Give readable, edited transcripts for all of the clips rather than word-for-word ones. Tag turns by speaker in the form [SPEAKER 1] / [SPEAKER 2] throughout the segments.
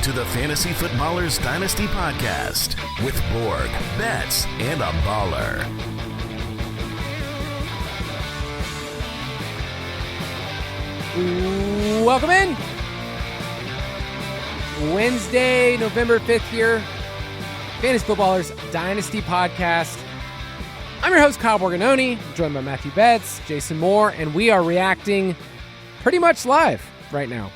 [SPEAKER 1] to the Fantasy Footballers Dynasty Podcast with Borg, Betz, and a baller.
[SPEAKER 2] Welcome in. Wednesday, November 5th here. Fantasy Footballers Dynasty Podcast. I'm your host, Kyle Borganoni, joined by Matthew Betz, Jason Moore, and we are reacting pretty much live right now.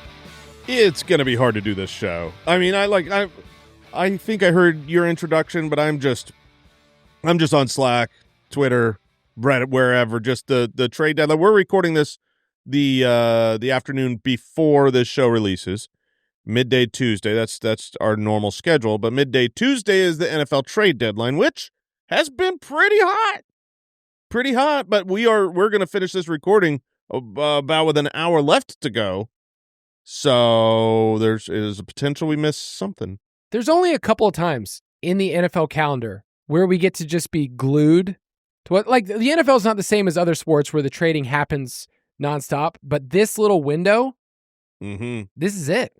[SPEAKER 3] It's going to be hard to do this show. I mean, I think I heard your introduction, but I'm just on Slack, Twitter, Reddit, wherever, just the trade deadline. We're recording this the afternoon before this show releases. Midday Tuesday, that's our normal schedule, but midday Tuesday is the NFL trade deadline, which has been pretty hot, but we're going to finish this recording about with an hour left to go. So is a potential we miss something.
[SPEAKER 2] There's only a couple of times in the NFL calendar where we get to just be glued to what, like, the NFL is not the same as other sports where the trading happens nonstop, but this little window, this is it.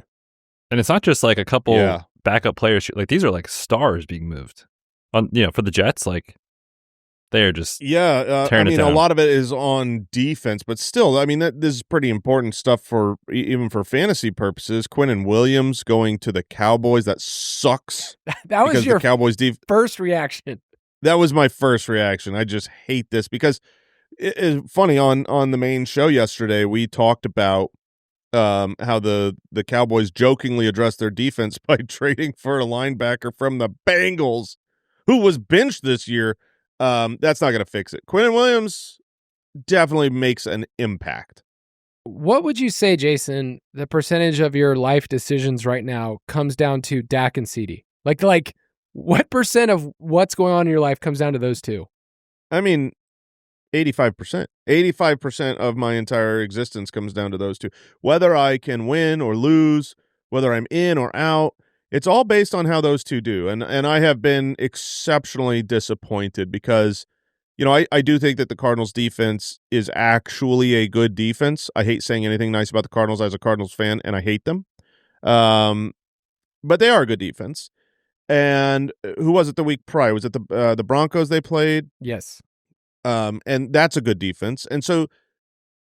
[SPEAKER 4] And it's not just like a couple backup players. Like, these are like stars being moved. For the Jets, like, they are just tearing it down.
[SPEAKER 3] A lot of it is on defense, but still, I mean, this is pretty important stuff for even for fantasy purposes. Quinnen Williams going to the Cowboys, that sucks.
[SPEAKER 2] That was your
[SPEAKER 3] the Cowboys
[SPEAKER 2] first reaction. That
[SPEAKER 3] was my first reaction. I just hate this because it's funny, on the main show yesterday, we talked about how the Cowboys jokingly addressed their defense by trading for a linebacker from the Bengals who was benched this year. That's not going to fix it. Quinnen Williams definitely makes an impact.
[SPEAKER 2] What would you say, Jason, the percentage of your life decisions right now comes down to Dak and CD? Like what percent of what's going on in your life comes down to those two?
[SPEAKER 3] I mean, 85%. 85% of my entire existence comes down to those two. Whether I can win or lose, whether I'm in or out, it's all based on how those two do. And I have been exceptionally disappointed because, I do think that the Cardinals defense is actually a good defense. I hate saying anything nice about the Cardinals as a Cardinals fan, and I hate them. But they are a good defense. And who was it the week prior? Was it the Broncos they played?
[SPEAKER 2] Yes.
[SPEAKER 3] And that's a good defense. And so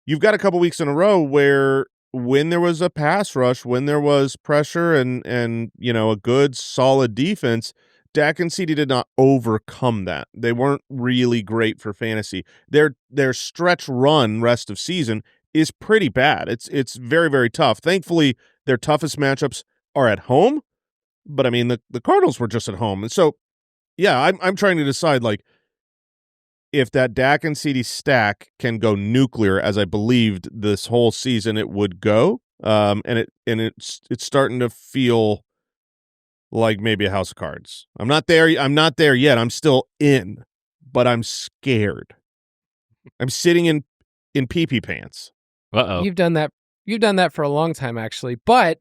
[SPEAKER 3] you've got a couple weeks in a row where when there was a pass rush, when there was pressure and a good, solid defense, Dak and CD did not overcome that. They weren't really great for fantasy. Their stretch run rest of season is pretty bad. It's very, very tough. Thankfully, their toughest matchups are at home. But, I mean, the Cardinals were just at home. And so, yeah, I'm trying to decide, like, if that Dak and CD stack can go nuclear, as I believed this whole season it would go, and it's starting to feel like maybe a house of cards. I'm not there yet. I'm still in, but I'm scared. I'm sitting in pee-pee pants.
[SPEAKER 4] Uh-oh.
[SPEAKER 2] You've done that for a long time, actually. But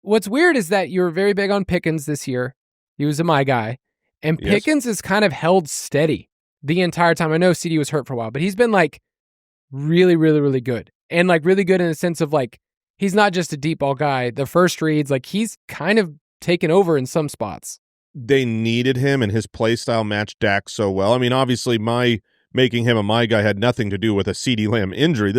[SPEAKER 2] what's weird is that you were very big on Pickens this year. He was a my guy, and
[SPEAKER 3] Yes.
[SPEAKER 2] Pickens has kind of held steady the entire time. I know CD was hurt for a while, but he's been like really, really, really good. And like really good in the sense of like, he's not just a deep ball guy. The first reads, like he's kind of taken over in some spots.
[SPEAKER 3] They needed him, and his play style matched Dak so well. I mean, obviously my making him a my guy had nothing to do with a CeeDee Lamb injury.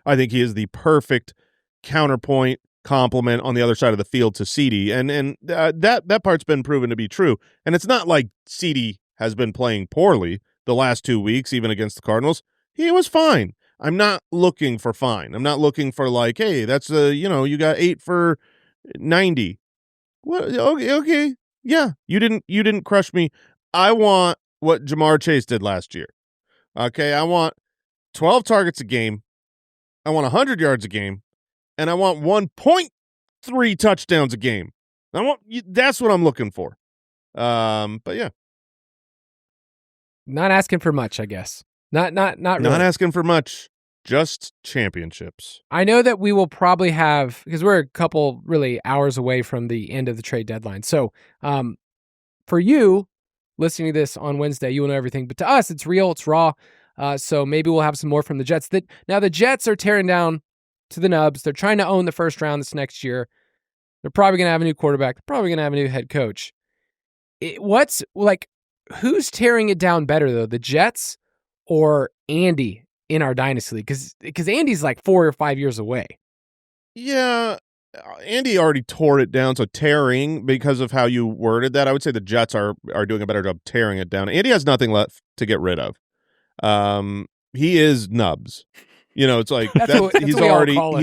[SPEAKER 3] I think he is the perfect counterpoint complement on the other side of the field to CD. And that part's been proven to be true. And it's not like CD has been playing poorly the last 2 weeks, even against the Cardinals. He was fine. I'm not looking for fine. I'm not looking for like, hey, that's you got 8 for 90. What? Okay. Yeah, you didn't crush me. I want what Jamar Chase did last year. Okay, I want 12 targets a game. I want 100 yards a game, and I want 1.3 touchdowns a game. That's what I'm looking for. But yeah.
[SPEAKER 2] Not asking for much, I guess. Not really.
[SPEAKER 3] Not asking for much, just championships.
[SPEAKER 2] I know that we will probably have, because we're a couple really hours away from the end of the trade deadline. So for you listening to this on Wednesday, you will know everything. But to us, it's real, it's raw. So maybe we'll have some more from the Jets. Now the Jets are tearing down to the nubs. They're trying to own the first round this next year. They're probably going to have a new quarterback. They're probably going to have a new head coach. Who's tearing it down better, though, the Jets or Andy in our dynasty league? Because Andy's like 4 or 5 years away.
[SPEAKER 3] Yeah, Andy already tore it down, so tearing, because of how you worded that, I would say the Jets are doing a better job tearing it down. Andy has nothing left to get rid of. He is nubs. It's like he's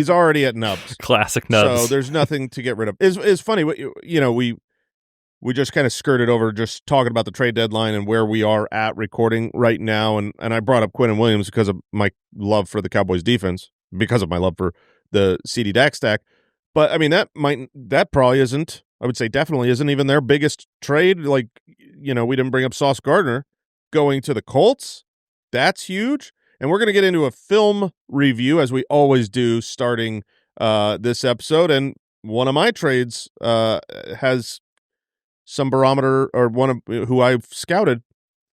[SPEAKER 3] already at nubs.
[SPEAKER 4] Classic nubs.
[SPEAKER 3] So there's nothing to get rid of. It's funny, we just kind of skirted over just talking about the trade deadline and where we are at recording right now, and I brought up Quinnen Williams because of my love for the Cowboys defense, because of my love for the CD Dak stack. But I mean, that probably isn't, I would say definitely isn't even their biggest trade. Like, we didn't bring up Sauce Gardner going to the Colts. That's huge. And we're going to get into a film review, as we always do, starting this episode. And one of my trades has some barometer, or one of who I've scouted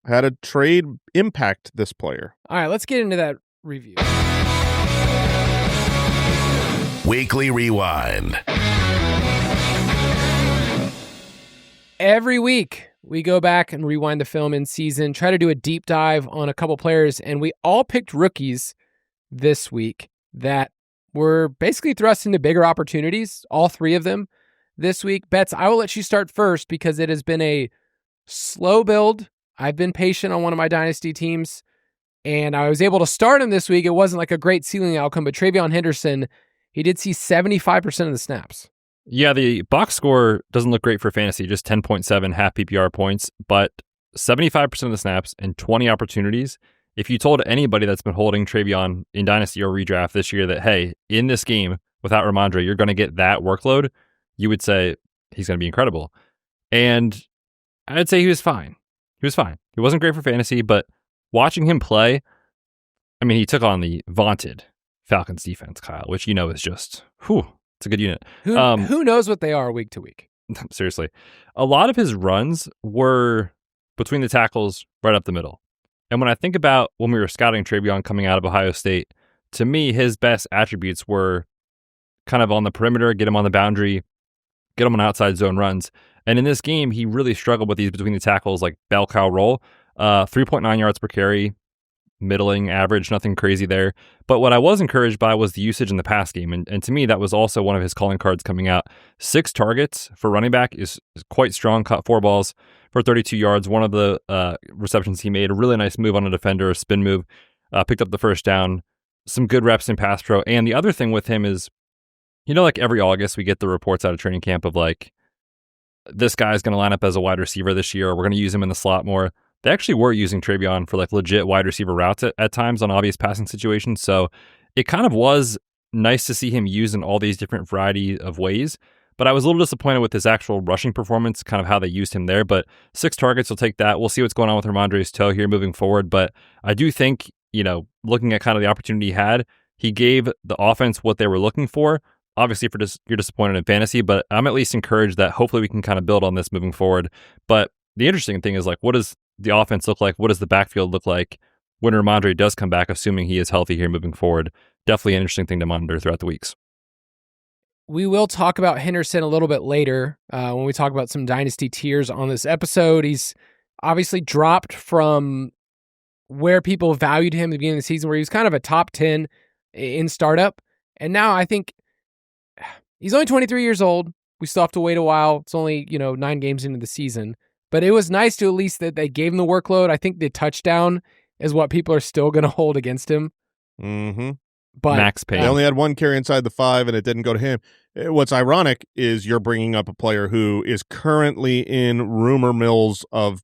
[SPEAKER 3] had a trade impact this player.
[SPEAKER 2] All right, let's get into that review.
[SPEAKER 1] Weekly Rewind.
[SPEAKER 2] Every week, we go back and rewind the film in season, try to do a deep dive on a couple players, and we all picked rookies this week that were basically thrust into bigger opportunities, all three of them this week. Betz, I will let you start first because it has been a slow build. I've been patient on one of my dynasty teams, and I was able to start him this week. It wasn't like a great ceiling outcome, but TreVeyon Henderson, he did see 75% of the snaps.
[SPEAKER 4] Yeah, the box score doesn't look great for fantasy, just 10.7 half PPR points, but 75% of the snaps and 20 opportunities. If you told anybody that's been holding TreVeyon in Dynasty or Redraft this year that, hey, in this game without Ramondre, you're going to get that workload, you would say he's going to be incredible. And I'd say he was fine. He was fine. He wasn't great for fantasy, but watching him play, I mean, he took on the vaunted Falcons defense, Kyle, which is just, it's a good unit.
[SPEAKER 2] Who knows what they are week to week?
[SPEAKER 4] Seriously. A lot of his runs were between the tackles right up the middle. And when I think about when we were scouting TreVeyon coming out of Ohio State, to me, his best attributes were kind of on the perimeter, get him on the boundary, get him on outside zone runs. And in this game, he really struggled with these between the tackles, like bell cow roll, 3.9 yards per carry, middling average, nothing crazy there. But what I was encouraged by was the usage in the pass game. And to me, that was also one of his calling cards coming out. 6 targets for running back is quite strong. Caught 4 balls for 32 yards. One of the receptions he made, a really nice move on a defender, a spin move, picked up the first down, some good reps in pass pro. And the other thing with him is, like every August, we get the reports out of training camp of like, this guy's going to line up as a wide receiver this year, or we're going to use him in the slot more. They actually were using TreVeyon for like legit wide receiver routes at times on obvious passing situations. So it kind of was nice to see him used in all these different variety of ways. But I was a little disappointed with his actual rushing performance, kind of how they used him there. But 6 targets, we'll take that. We'll see what's going on with Ramondre's toe here moving forward. But I do think, looking at kind of the opportunity he had, he gave the offense what they were looking for. Obviously, if you're disappointed in fantasy, but I'm at least encouraged that hopefully we can kind of build on this moving forward. But the interesting thing is, like, what does the offense look like? What does the backfield look like when Ramondre does come back, assuming he is healthy here moving forward? Definitely an interesting thing to monitor throughout the weeks.
[SPEAKER 2] We will talk about Henderson a little bit later when we talk about some dynasty tiers on this episode. He's obviously dropped from where people valued him at the beginning of the season, where he was kind of a top 10 in startup. And now I think he's only 23 years old. We still have to wait a while. It's only, 9 games into the season. But it was nice to at least that they gave him the workload. I think the touchdown is what people are still going to hold against him.
[SPEAKER 3] Mm-hmm.
[SPEAKER 2] But
[SPEAKER 4] Max Payne.
[SPEAKER 3] They only had 1 carry inside the 5, and it didn't go to him. What's ironic is you're bringing up a player who is currently in rumor mills of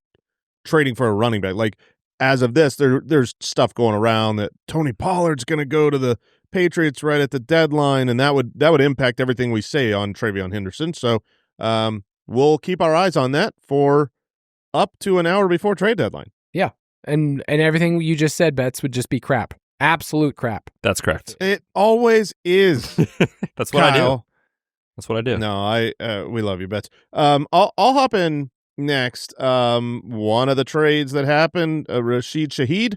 [SPEAKER 3] trading for a running back. Like, as of this, there's stuff going around that Tony Pollard's going to go to the Patriots right at the deadline, and that would impact everything we say on TreVeyon Henderson. So we'll keep our eyes on that for up to an hour before trade deadline.
[SPEAKER 2] Yeah, and everything you just said, Betz, would just be crap. Absolute crap.
[SPEAKER 4] That's correct.
[SPEAKER 3] It always is.
[SPEAKER 4] That's what
[SPEAKER 3] Kyle.
[SPEAKER 4] I do. That's what I do.
[SPEAKER 3] No, we love you, Betz. I'll hop in next. One of the trades that happened, Rashid Shaheed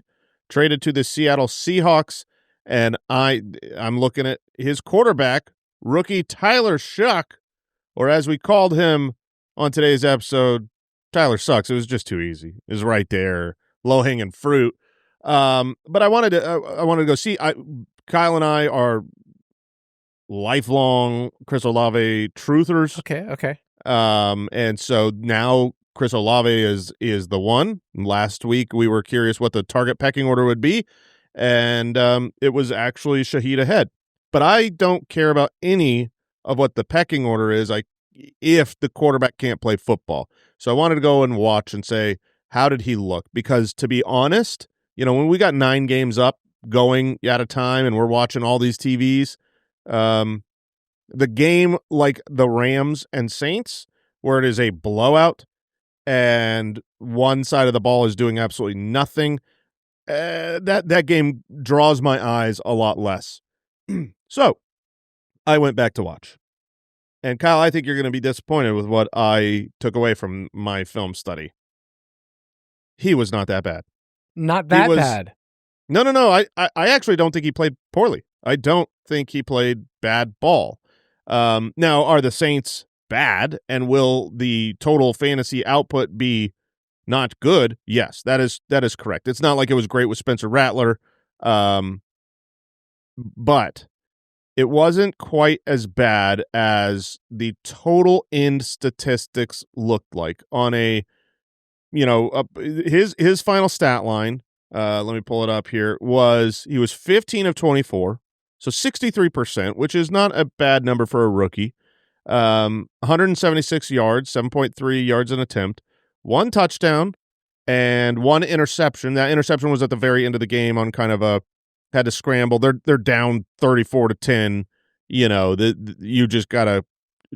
[SPEAKER 3] traded to the Seattle Seahawks, and I'm looking at his quarterback, rookie Tyler Shough, or as we called him on today's episode, Tyler sucks. It was just too easy. It was right there, low hanging fruit. But I wanted to go see. Kyle and I are lifelong Chris Olave truthers.
[SPEAKER 2] Okay.
[SPEAKER 3] And so now Chris Olave is the one. Last week we were curious what the target pecking order would be, and it was actually Shaheed ahead. But I don't care about any of what the pecking order is. If the quarterback can't play football. So I wanted to go and watch and say, how did he look? Because to be honest, when we got 9 games up going at a time and we're watching all these TVs, the game like the Rams and Saints, where it is a blowout and one side of the ball is doing absolutely nothing, that game draws my eyes a lot less. So I went back to watch. And Kyle, I think you're going to be disappointed with what I took away from my film study. He was not that bad.
[SPEAKER 2] Not that bad.
[SPEAKER 3] No. I actually don't think he played poorly. I don't think he played bad ball. Now, are the Saints bad, and will the total fantasy output be not good? Yes, that is correct. It's not like it was great with Spencer Rattler, but it wasn't quite as bad as the total end statistics looked like on a, his final stat line. Let me pull it up here. He was 15 of 24, so 63%, which is not a bad number for a rookie. 176 yards, 7.3 yards an attempt, 1 touchdown, and 1 interception. That interception was at the very end of the game on kind of had to scramble. They're down 34-10. You just gotta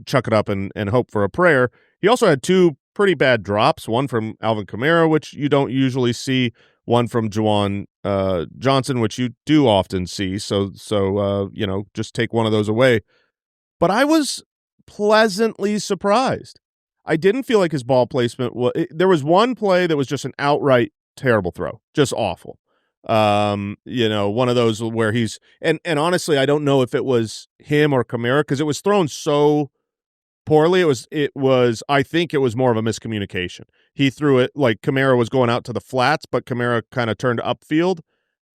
[SPEAKER 3] chuck it up and hope for a prayer. He also had 2 pretty bad drops. One from Alvin Kamara, which you don't usually see. One from Juwan Johnson, which you do often see. So just take one of those away. But I was pleasantly surprised. I didn't feel like his ball placement there was one play that was just an outright terrible throw, just awful. One of those where he's and honestly, I don't know if it was him or Kamara because it was thrown so poorly. It was I think it was more of a miscommunication. He threw it like Kamara was going out to the flats, but Kamara kind of turned upfield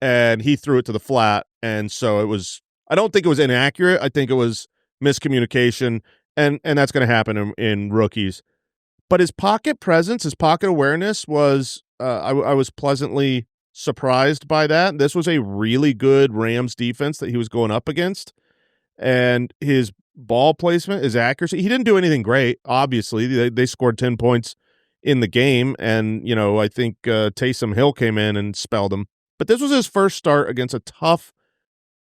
[SPEAKER 3] and he threw it to the flat, and so it was. I don't think it was inaccurate. I think it was miscommunication, and that's going to happen in rookies. But his pocket presence, his pocket awareness was. I was pleasantly surprised by that. This was a really good Rams defense that he was going up against, and his ball placement, his accuracy. He didn't do anything great. Obviously, they scored 10 points in the game, and I think Taysom Hill came in and spelled him. But this was his first start against a tough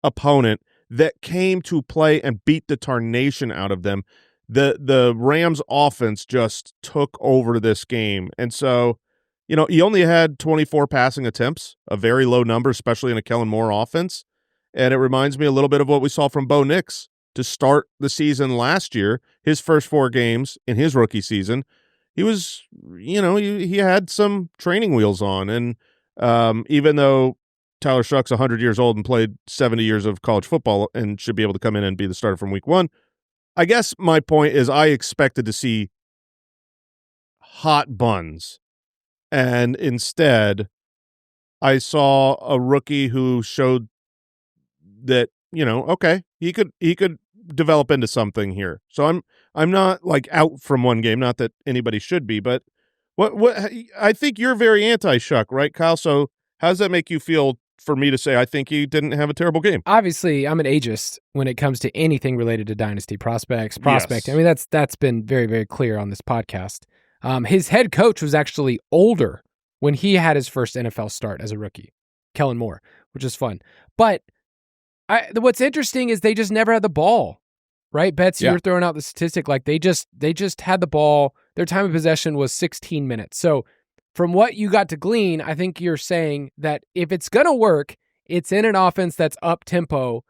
[SPEAKER 3] opponent that came to play and beat the tarnation out of them. The Rams offense just took over this game, and so. He only had 24 passing attempts, a very low number, especially in a Kellen Moore offense. And it reminds me a little bit of what we saw from Bo Nix to start the season last year. His first 4 games in his rookie season, he was, he had some training wheels on. And even though Tyler Shough's 100 years old and played 70 years of college football and should be able to come in and be the starter from week 1, I guess my point is I expected to see hot buns. And instead, I saw a rookie who showed that, okay, he could develop into something here. So I'm not like out from one game, not that anybody should be, but what I think you're very anti-Shough, right, Kyle? So how does that make you feel for me to say I think he didn't have a terrible game?
[SPEAKER 2] Obviously, I'm an ageist when it comes to anything related to dynasty prospecting.
[SPEAKER 3] Yes.
[SPEAKER 2] I mean, that's been very, very clear on this podcast. His head coach was actually older when he had his first NFL start as a rookie, Kellen Moore, which is fun. But what's interesting is they just never had the ball, right? Betz, you're throwing out the statistic like they just had the ball. Their time of possession was 16 minutes. So from what you got to glean, I think you're saying that if it's going to work, it's in an offense that's up-tempo.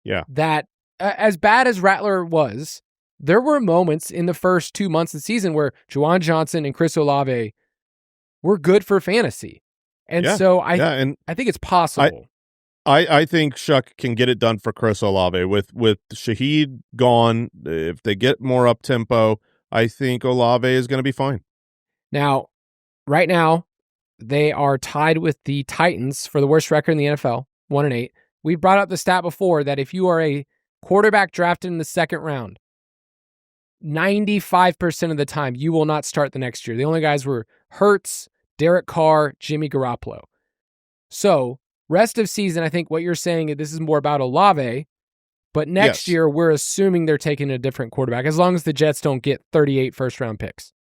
[SPEAKER 3] Yeah.
[SPEAKER 2] That as bad as Rattler was, there were moments in the first 2 months of the season where Juwan Johnson and Chris Olave were good for fantasy. And so I think it's possible.
[SPEAKER 3] I think Shough can get it done for Chris Olave with Shaheed gone. If they get more up tempo, I think Olave is going to be fine.
[SPEAKER 2] Now, right now, they are tied with the Titans for the worst record in the NFL, 1-8. We brought up the stat before that if you are a quarterback drafted in the second round, 95% of the time you will not start the next year. The only guys were Hurts, Derek Carr, Jimmy Garoppolo. So, rest of season, I think what you're saying is this is more about Olave, but next year we're assuming they're taking a different quarterback as long as the Jets don't get 38 first-round picks.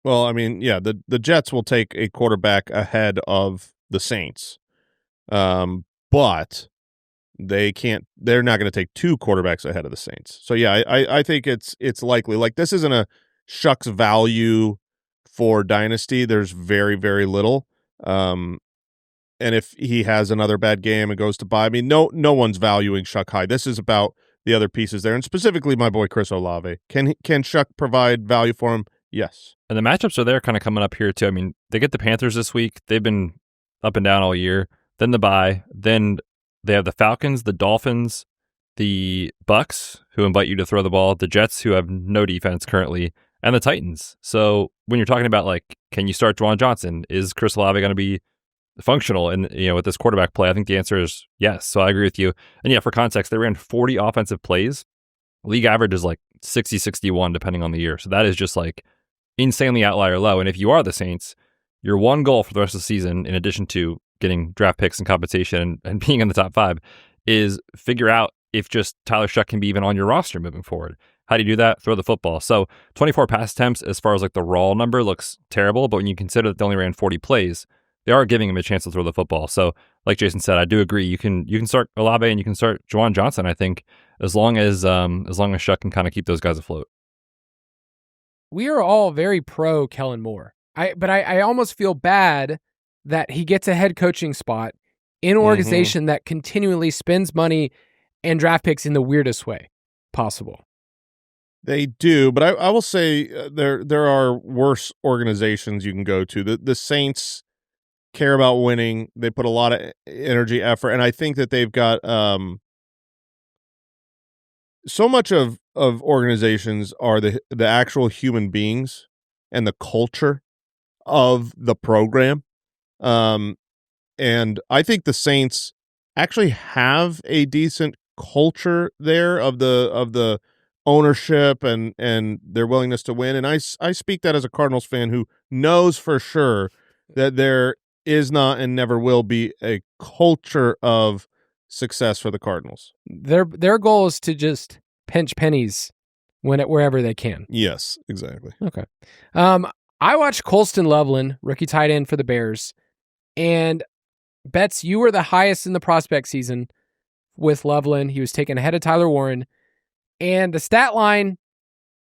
[SPEAKER 3] Well, I mean, yeah, the Jets will take a quarterback ahead of the Saints, but they're not going to take two quarterbacks ahead of the Saints. So, yeah, I think it's likely. Like, this isn't a Shuck's value for Dynasty. There's very, very little. And if he has another bad game and goes to bye, I mean, no one's valuing Shough high. This is about the other pieces there, and specifically my boy Chris Olave. Can Shough provide value for him? Yes.
[SPEAKER 4] And the matchups are there kind of coming up here, too. I mean, they get the Panthers this week. They've been up and down all year. Then the bye. Then they have the Falcons, the Dolphins, the Bucks, who invite you to throw the ball, the Jets, who have no defense currently, and the Titans. So when you're talking about, like, can you start Juwan Johnson? Is Chris Olave going to be functional and with this quarterback play? I think the answer is yes. So I agree with you. And yeah, for context, they ran 40 offensive plays. League average is like 60, 61 depending on the year. So that is just like insanely outlier low. And if you are the Saints, your one goal for the rest of the season, in addition to getting draft picks and compensation and being in the top 5, is figure out if just Tyler Shough can be even on your roster moving forward. How do you do that? Throw the football. So 24 pass attempts as far as like the raw number looks terrible, but when you consider that they only ran 40 plays, they are giving him a chance to throw the football. So, like Jason said, I do agree. You can start Olave and you can start Juwan Johnson. I think as long as Shough can kind of keep those guys afloat.
[SPEAKER 2] We are all very pro Kellen Moore. But I almost feel bad that he gets a head coaching spot in an organization that continually spends money and draft picks in the weirdest way possible.
[SPEAKER 3] They do, but I will say there are worse organizations you can go to. The Saints care about winning. They put a lot of energy, effort, and I think that they've got so much of organizations are the actual human beings and the culture of the program. And I think the Saints actually have a decent culture there of the ownership and their willingness to win. And I speak that as a Cardinals fan who knows for sure that there is not and never will be a culture of success for the Cardinals.
[SPEAKER 2] Their goal is to just pinch pennies wherever they can.
[SPEAKER 3] Yes, exactly.
[SPEAKER 2] Okay. I watched Colston Loveland, rookie tight end for the Bears, and Betz, you were the highest in the prospect season with Loveland. He was taken ahead of Tyler Warren, and the stat line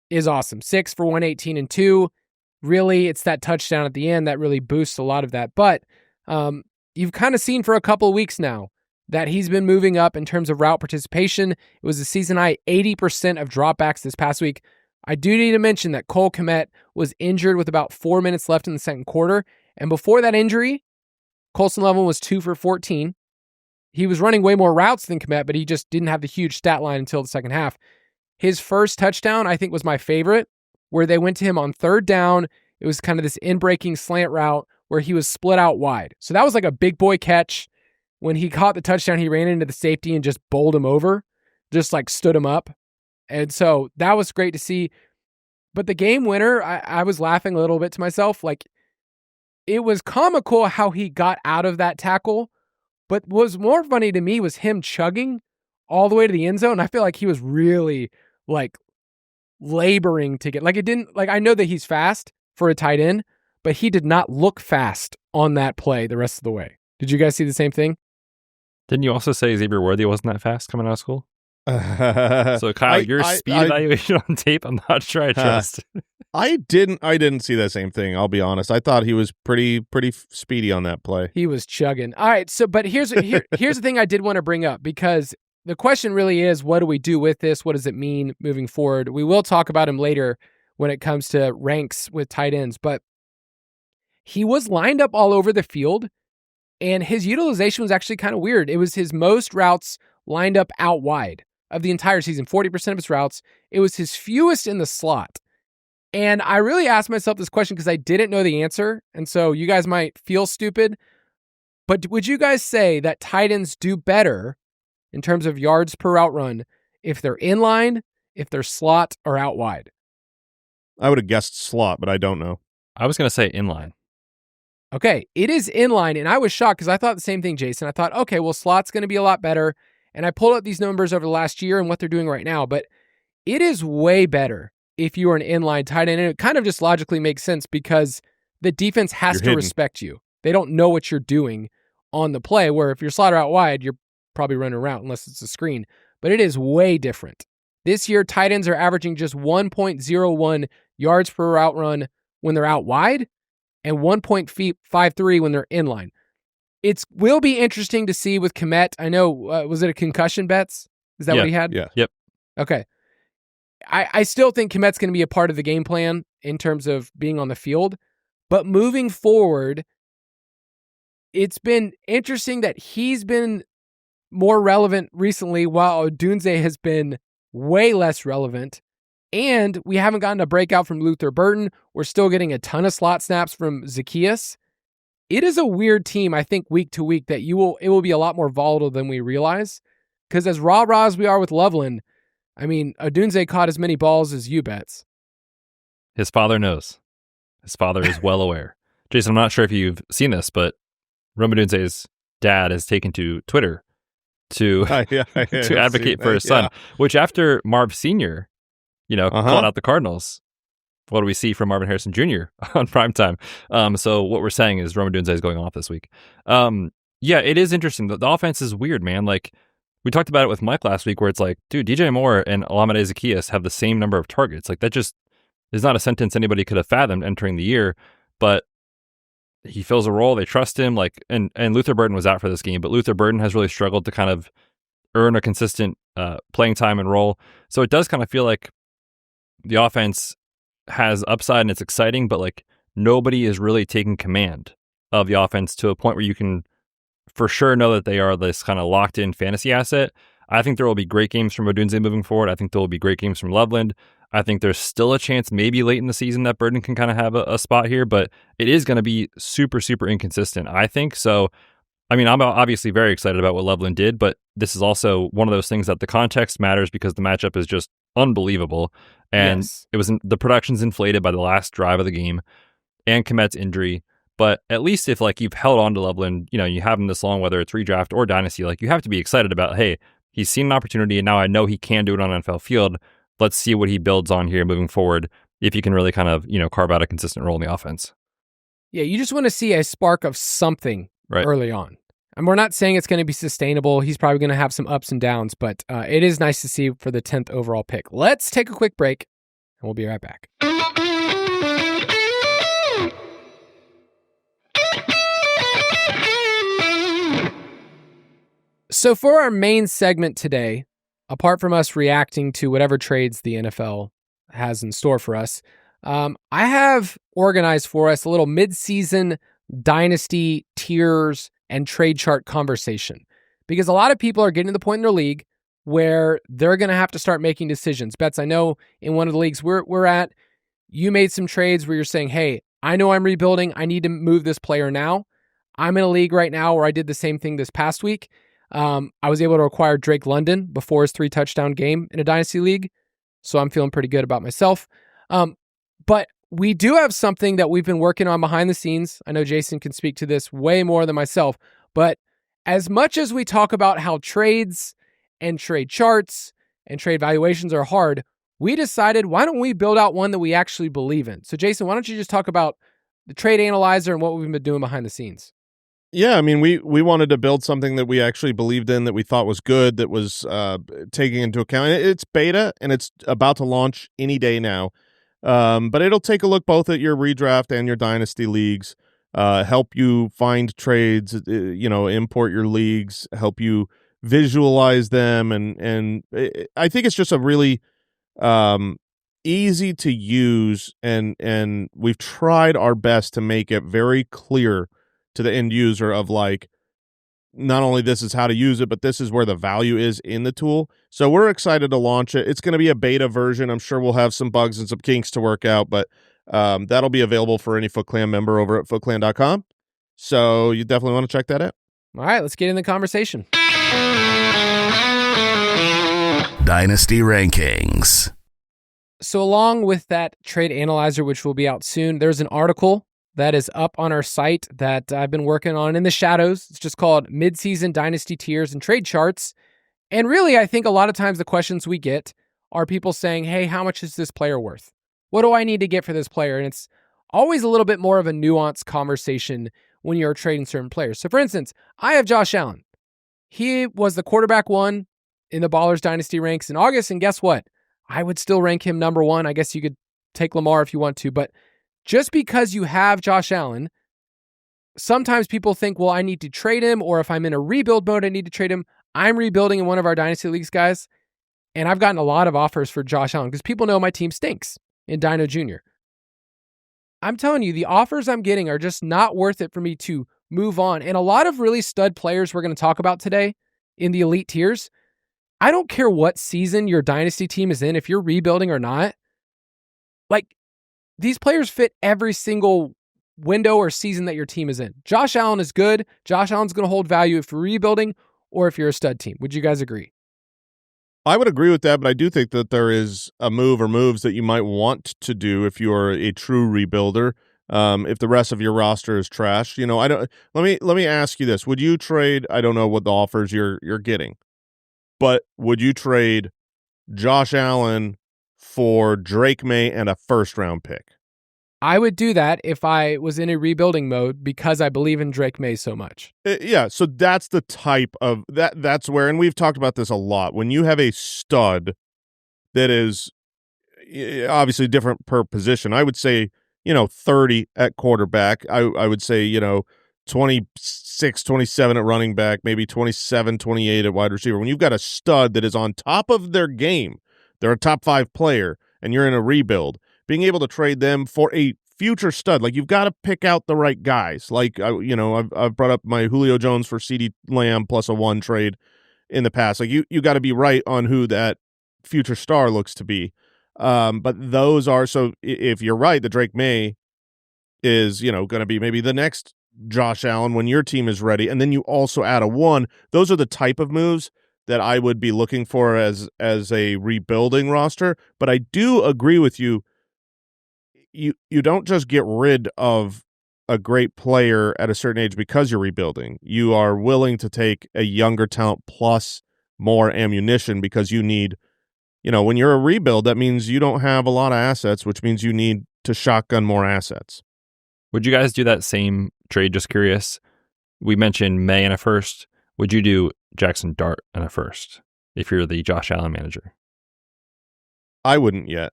[SPEAKER 2] is awesome. 6 for 118 and 2. Really, it's that touchdown at the end that really boosts a lot of that. But you've kind of seen for a couple of weeks now that he's been moving up in terms of route participation. It was a season high 80% of dropbacks this past week. I do need to mention that Cole Kmet was injured with about 4 minutes left in the second quarter. And before that injury, Colston Loveland was 2 for 14. He was running way more routes than Kmet, but he just didn't have the huge stat line until the second half. His first touchdown, I think, was my favorite, where they went to him on third down. It was kind of this in-breaking slant route where he was split out wide. So that was like a big boy catch. When he caught the touchdown, he ran into the safety and just bowled him over, just like stood him up. And so that was great to see. But the game winner, I was laughing a little bit to myself. Like, it was comical how he got out of that tackle. But what was more funny to me was him chugging all the way to the end zone. I feel like he was really like laboring to get, like, it didn't, like, I know that he's fast for a tight end, but he did not look fast on that play the rest of the way. Did you guys see the same thing?
[SPEAKER 4] Didn't you also say Xavier Worthy wasn't that fast coming out of school? So Kyle, your speed evaluation on tape, I'm not sure I trust.
[SPEAKER 3] I didn't see that same thing. I'll be honest. I thought he was pretty speedy on that play.
[SPEAKER 2] He was chugging. All right. So, but here's the thing I did want to bring up, because the question really is, what do we do with this? What does it mean moving forward? We will talk about him later when it comes to ranks with tight ends, but he was lined up all over the field And his utilization was actually kind of weird. It was his most routes lined up out wide of the entire season, 40% of his routes. It was his fewest in the slot. And I really asked myself this question because I didn't know the answer. And so you guys might feel stupid. But would you guys say that tight ends do better in terms of yards per route run if they're inline, if they're slot, or out wide?
[SPEAKER 3] I would have guessed slot, but I don't know.
[SPEAKER 4] I was going to say inline.
[SPEAKER 2] Okay, it is inline, and I was shocked because I thought the same thing, Jason. I thought, okay, well, slot's going to be a lot better, and I pulled up these numbers over the last year and what they're doing right now, but it is way better if you are an inline tight end, and it kind of just logically makes sense because the defense has to respect you. They don't know what you're doing on the play, where if you're slot or out wide, you're probably running around unless it's a screen, but it is way different. This year, tight ends are averaging just 1.01 yards per route run when they're out wide, and 1.53 when they're inline. It will be interesting to see with Kmet. I know, was it a concussion, Betz? Is that what he had?
[SPEAKER 3] Yeah.
[SPEAKER 4] Yep.
[SPEAKER 2] Okay. I still think Kmet's going to be a part of the game plan in terms of being on the field. But moving forward, it's been interesting that he's been more relevant recently while Odunze has been way less relevant. And we haven't gotten a breakout from Luther Burton. We're still getting a ton of slot snaps from Zacchaeus. It is a weird team, I think, week to week that it will be a lot more volatile than we realize. Because as rah-rah as we are with Loveland, I mean, Odunze caught as many balls as you, Betz.
[SPEAKER 4] His father knows. His father is well aware. Jason, I'm not sure if you've seen this, but Rome Odunze's dad has taken to Twitter to advocate for his son, which after Marv Sr., called out the Cardinals. What do we see from Marvin Harrison Jr. on primetime? So what we're saying is Rome Odunze is going off this week. It is interesting. The offense is weird, man. Like, we talked about it with Mike last week where it's like, dude, DJ Moore and Olamide Zacchaeus have the same number of targets. Like, that just is not a sentence anybody could have fathomed entering the year, but he fills a role. They trust him. Like, and Luther Burton was out for this game, but Luther Burton has really struggled to kind of earn a consistent playing time and role. So it does kind of feel like the offense has upside and it's exciting, but like nobody is really taking command of the offense to a point where you can for sure know that they are this kind of locked in fantasy asset. I think there will be great games from Odunze moving forward. I think there will be great games from Loveland. I think there's still a chance maybe late in the season that Burton can kind of have a spot here, but it is going to be super, super inconsistent, I think. So, I mean, I'm obviously very excited about what Loveland did, but this is also one of those things that the context matters because the matchup is just unbelievable. And It was the production's inflated by the last drive of the game and Kmet's injury. But at least if like you've held on to Loveland, you have him this long, whether it's redraft or dynasty, like you have to be excited about, hey, he's seen an opportunity and now I know he can do it on an NFL field. Let's see what he builds on here moving forward if he can really kind of, carve out a consistent role in the offense.
[SPEAKER 2] Yeah, you just want to see a spark of something early on. And we're not saying it's going to be sustainable. He's probably going to have some ups and downs, but it is nice to see for the 10th overall pick. Let's take a quick break, and we'll be right back. So for our main segment today, apart from us reacting to whatever trades the NFL has in store for us, I have organized for us a little mid-season dynasty tiers and trade chart conversation, because a lot of people are getting to the point in their league where they're going to have to start making decisions. Betz, I know in one of the leagues we're at, you made some trades where you're saying, hey, I know I'm rebuilding. I need to move this player now. I'm in a league right now where I did the same thing this past week. I was able to acquire Drake London before his 3-touchdown game in a dynasty league, so I'm feeling pretty good about myself. But we do have something that we've been working on behind the scenes. I know Jason can speak to this way more than myself, but as much as we talk about how trades and trade charts and trade valuations are hard, we decided, why don't we build out one that we actually believe in? So Jason, why don't you just talk about the trade analyzer and what we've been doing behind the scenes?
[SPEAKER 3] Yeah, I mean, we wanted to build something that we actually believed in, that we thought was good, that was taking into account. It's beta, and it's about to launch any day now. But it'll take a look both at your redraft and your dynasty leagues, help you find trades, import your leagues, help you visualize them. And I think it's just a really easy to use, and we've tried our best to make it very clear to the end user of like, not only this is how to use it, but this is where the value is in the tool. So we're excited to launch it. It's going to be a beta version. I'm sure we'll have some bugs and some kinks to work out, but that'll be available for any Foot Clan member over at footclan.com. So you definitely want to check that out.
[SPEAKER 2] All right, let's get in the conversation.
[SPEAKER 1] Dynasty Rankings.
[SPEAKER 2] So along with that trade analyzer, which will be out soon, there's an article that is up on our site that I've been working on in the shadows. It's just called Midseason Dynasty Tiers and Trade Charts. And really, I think a lot of times the questions we get are people saying, hey, how much is this player worth? What do I need to get for this player? And it's always a little bit more of a nuanced conversation when you're trading certain players. So for instance, I have Josh Allen. He was the quarterback one in the Ballers Dynasty ranks in August. And guess what? I would still rank him number one. I guess you could take Lamar if you want to, but just because you have Josh Allen, sometimes people think, well, I need to trade him, or if I'm in a rebuild mode, I need to trade him. I'm rebuilding in one of our Dynasty Leagues, guys, and I've gotten a lot of offers for Josh Allen because people know my team stinks in Dino Jr. I'm telling you, the offers I'm getting are just not worth it for me to move on. And a lot of really stud players we're going to talk about today in the elite tiers, I don't care what season your Dynasty team is in, if you're rebuilding or not, like, these players fit every single window or season that your team is in. Josh Allen is good. Josh Allen's going to hold value if you're rebuilding or if you're a stud team. Would you guys agree?
[SPEAKER 3] I would agree with that, but I do think that there is a move or moves that you might want to do if you are a true rebuilder. If the rest of your roster is trash, you know, I don't. Let me ask you this: would you trade? I don't know what the offers you're getting, but would you trade Josh Allen for Drake Maye and a first-round pick?
[SPEAKER 2] I would do that if I was in a rebuilding mode because I believe in Drake Maye so much.
[SPEAKER 3] Yeah, so that's the type of that's where, and we've talked about this a lot, when you have a stud that is obviously different per position. I would say, 30 at quarterback. I would say, 26, 27 at running back, maybe 27, 28 at wide receiver. When you've got a stud that is on top of their game, they're a top 5 player, and you're in a rebuild, being able to trade them for a future stud, like, you've got to pick out the right guys. Like, I've brought up my Julio Jones for CeeDee Lamb plus a 1 trade in the past. Like, you got to be right on who that future star looks to be. But those are, so if you're right, the Drake Maye is, going to be maybe the next Josh Allen when your team is ready, and then you also add a 1. Those are the type of moves that I would be looking for as a rebuilding roster. But I do agree with you. You don't just get rid of a great player at a certain age because you're rebuilding. You are willing to take a younger talent plus more ammunition because you need, when you're a rebuild, that means you don't have a lot of assets, which means you need to shotgun more assets.
[SPEAKER 4] Would you guys do that same trade? Just curious. We mentioned Maye in a first. Would you do Jaxson Dart in a first if you're the Josh Allen manager?
[SPEAKER 3] I wouldn't yet.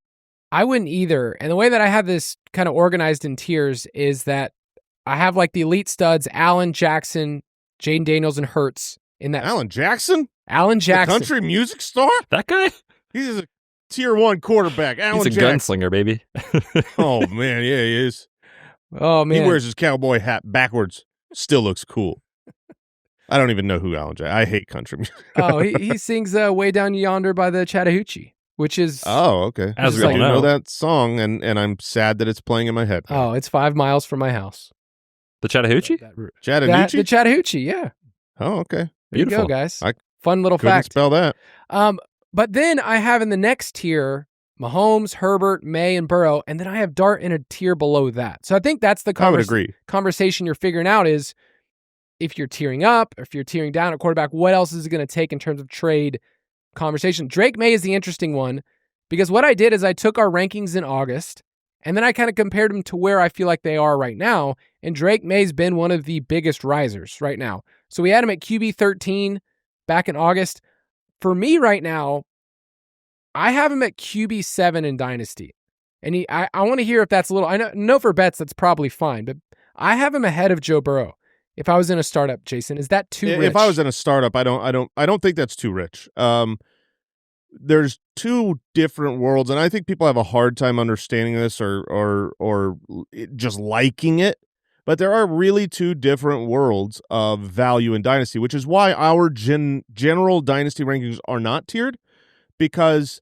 [SPEAKER 2] I wouldn't either. And the way that I have this kind of organized in tiers is that I have like the elite studs, Allen, Jaxson, Jaden Daniels, and Hurts in that.
[SPEAKER 3] Alan Jackson?
[SPEAKER 2] Alan Jaxson.
[SPEAKER 3] The country music star?
[SPEAKER 4] That guy?
[SPEAKER 3] He's a tier 1 quarterback. Alan
[SPEAKER 4] He's a
[SPEAKER 3] Jackson.
[SPEAKER 4] gunslinger, baby.
[SPEAKER 3] Oh, man. Yeah, he is.
[SPEAKER 2] Oh, man.
[SPEAKER 3] He wears his cowboy hat backwards. Still looks cool. I don't even know who Alan Jackson. I hate country music.
[SPEAKER 2] Oh, he sings Way Down Yonder by the Chattahoochee, which is...
[SPEAKER 3] Oh, okay.
[SPEAKER 4] As
[SPEAKER 2] we all
[SPEAKER 3] know that song, and I'm sad that it's playing in my head.
[SPEAKER 2] Oh, it's 5 miles from my house.
[SPEAKER 4] The Chattahoochee?
[SPEAKER 3] Chattahoochee?
[SPEAKER 2] The Chattahoochee, yeah.
[SPEAKER 3] Oh, okay.
[SPEAKER 2] There
[SPEAKER 4] Beautiful.
[SPEAKER 2] you go, guys.
[SPEAKER 3] I
[SPEAKER 2] Fun little
[SPEAKER 3] Couldn't
[SPEAKER 2] fact.
[SPEAKER 3] spell that.
[SPEAKER 2] But then I have in the next tier Mahomes, Herbert, Maye, and Burrow, and then I have Dart in a tier below that. So I think that's the
[SPEAKER 3] I would agree.
[SPEAKER 2] conversation you're figuring out is if you're tiering up, if you're tiering down at quarterback, what else is it going to take in terms of trade conversation? Drake Maye is the interesting one because what I did is I took our rankings in August and then I kind of compared them to where I feel like they are right now, and Drake May's been one of the biggest risers right now. So we had him at QB 13 back in August. For me right now, I have him at QB 7 in Dynasty. And I want to hear if that's a little, I know for Betz that's probably fine, but I have him ahead of Joe Burrow. If I was in a startup, Jason, is that too rich?
[SPEAKER 3] If I was in a startup, I don't think that's too rich. There's two different worlds, and I think people have a hard time understanding this or just liking it. But there are really two different worlds of value in Dynasty, which is why our general Dynasty rankings are not tiered, because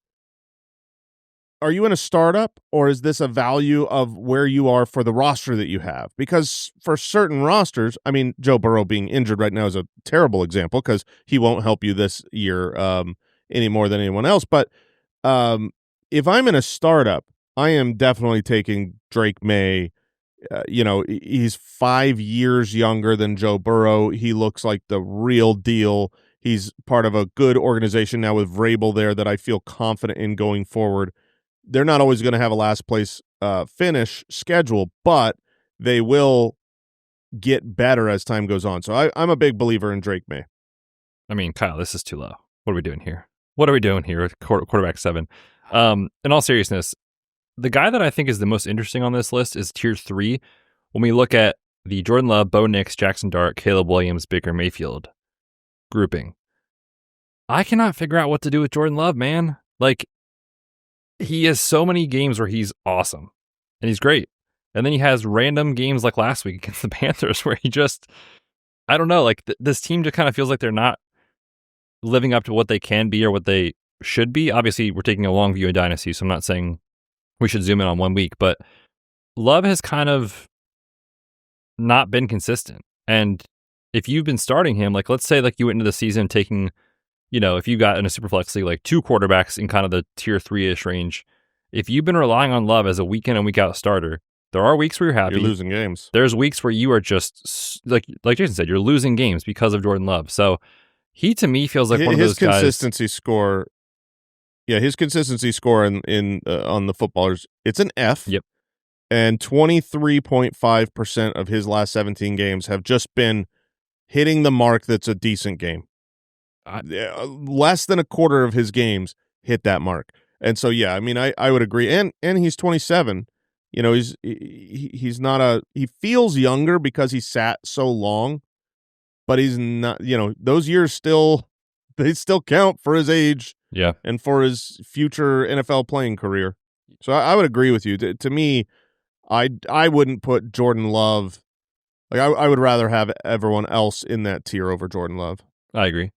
[SPEAKER 3] are you in a startup or is this a value of where you are for the roster that you have? Because for certain rosters, I mean, Joe Burrow being injured right now is a terrible example because he won't help you this year any more than anyone else. But if I'm in a startup, I am definitely taking Drake Maye. He's 5 years younger than Joe Burrow. He looks like the real deal. He's part of a good organization now with Vrabel there that I feel confident in going forward. They're not always going to have a last place finish schedule, but they will get better as time goes on. So I'm a big believer in Drake Maye.
[SPEAKER 4] I mean, Kyle, this is too low. What are we doing here? With quarterback 7? In all seriousness, the guy that I think is the most interesting on this list is tier 3. When we look at the Jordan Love, Bo Nix, Jaxson Dart, Caleb Williams, Baker Mayfield grouping, I cannot figure out what to do with Jordan Love, man. Like, he has so many games where he's awesome and he's great. And then he has random games like last week against the Panthers where he just, I don't know, like this team just kind of feels like they're not living up to what they can be or what they should be. Obviously, we're taking a long view of Dynasty, so I'm not saying we should zoom in on 1 week, but Love has kind of not been consistent. And if you've been starting him, like let's say like you went into the season taking, if you got in a Superflex league, like 2 quarterbacks in kind of the tier 3-ish range, if you've been relying on Love as a week in and week out starter, there are weeks where you're happy.
[SPEAKER 3] You're losing games.
[SPEAKER 4] There's weeks where you are just, like Jason said, you're losing games because of Jordan Love. So he, to me, feels like one of those guys. His consistency score in on the footballers, it's an F. Yep.
[SPEAKER 3] And 23.5% of his last 17 games have just been hitting the mark that's a decent game. Less than a quarter of his games hit that mark. And so, yeah, I mean, I would agree. And he's 27. He's not he feels younger because he sat so long, but he's not, those years they still count for his age.
[SPEAKER 4] Yeah.
[SPEAKER 3] And for his future NFL playing career. So I would agree with you. To me, I wouldn't put Jordan Love, like I would rather have everyone else in that tier over Jordan Love.
[SPEAKER 4] I agree.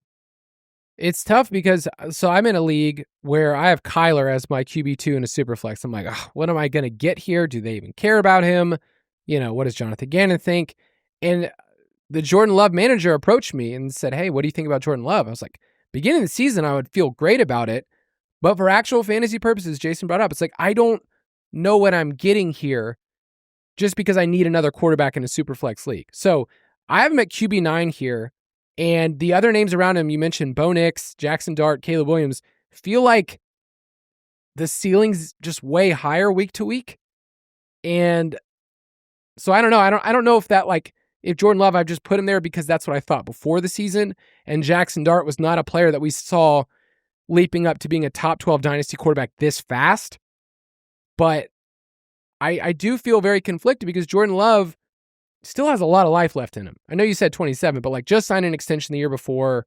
[SPEAKER 2] It's tough because, so I'm in a league where I have Kyler as my QB2 in a Superflex. I'm like, what am I going to get here? Do they even care about him? What does Jonathan Gannon think? And the Jordan Love manager approached me and said, hey, what do you think about Jordan Love? I was like, beginning of the season, I would feel great about it. But for actual fantasy purposes, Jason brought up, it's like, I don't know what I'm getting here just because I need another quarterback in a Superflex league. So I have him at QB9 here. And the other names around him, you mentioned Bo Nix, Jaxson Dart, Caleb Williams, feel like the ceiling's just way higher week to week. And so I don't know. I don't know if that, like, if Jordan Love, I've just put him there because that's what I thought before the season. And Jaxson Dart was not a player that we saw leaping up to being a top 12 dynasty quarterback this fast. But I do feel very conflicted because Jordan Love still has a lot of life left in him. I know you said 27, but like just signed an extension the year before.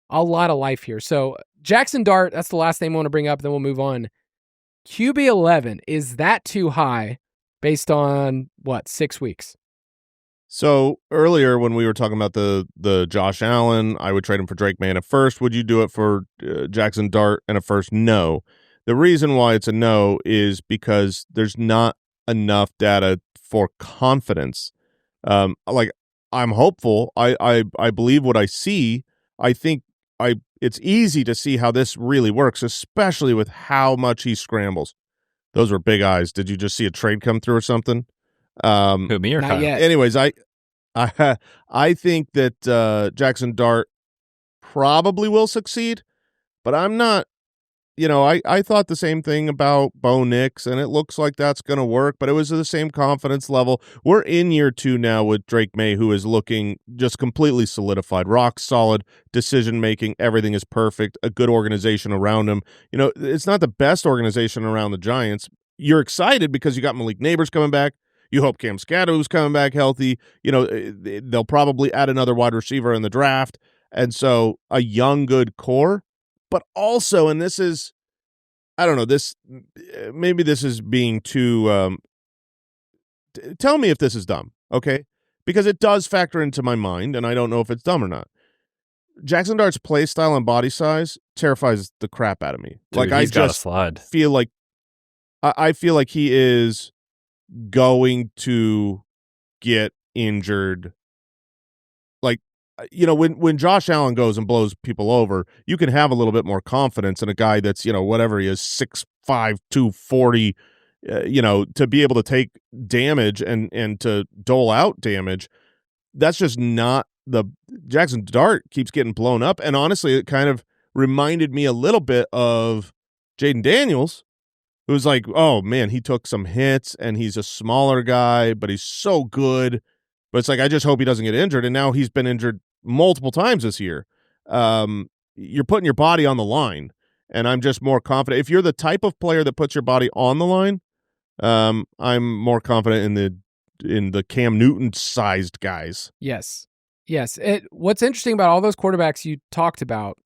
[SPEAKER 2] A lot of life here. So Jaxson Dart, that's the last name I want to bring up, then we'll move on. QB 11, is that too high based on, 6 weeks?
[SPEAKER 3] So earlier when we were talking about the Josh Allen, I would trade him for Drake Maye in a first. Would you do it for Jaxson Dart in a first? No. The reason why it's a no is because there's not enough data for confidence. Like, I'm hopeful. I believe what I see. I think it's easy to see how this really works, especially with how much he scrambles. Those were big eyes. Did you just see a trade come through or something?
[SPEAKER 4] Who, me or
[SPEAKER 2] Not
[SPEAKER 4] Kyle?
[SPEAKER 2] yet.
[SPEAKER 3] Anyways, I think that Jaxson Dart probably will succeed, but I'm not. I thought the same thing about Bo Nix, and it looks like that's going to work, but it was the same confidence level. We're in year 2 now with Drake Maye, who is looking just completely solidified, rock solid decision-making. Everything is perfect, a good organization around him. It's not the best organization around the Giants. You're excited because you got Malik Neighbors coming back. You hope Cam Skattebo is coming back healthy. They'll probably add another wide receiver in the draft. And so a young, good core. But also, and this is, I don't know, maybe this is being too, tell me if this is dumb. okay? Because it does factor into my mind, and I don't know if it's dumb or not. Jaxson Dart's play style and body size terrifies the crap out of me.
[SPEAKER 4] Dude,
[SPEAKER 3] I
[SPEAKER 4] he's got a
[SPEAKER 3] just
[SPEAKER 4] slide.
[SPEAKER 3] feel like I feel like he is going to get injured. Like, when Josh Allen goes and blows people over, you can have a little bit more confidence in a guy that's, whatever he is, 6'5", 240, to be able to take damage and to dole out damage. That's just not the Jaxson Dart keeps getting blown up. And honestly, it kind of reminded me a little bit of Jaden Daniels, who was like, oh man, he took some hits and he's a smaller guy, but he's so good. But it's like, I just hope he doesn't get injured. And now he's been injured multiple times this year. You're putting your body on the line, and I'm just more confident. If you're the type of player that puts your body on the line, I'm more confident in the Cam Newton sized guys.
[SPEAKER 2] Yes. What's interesting about all those quarterbacks you talked about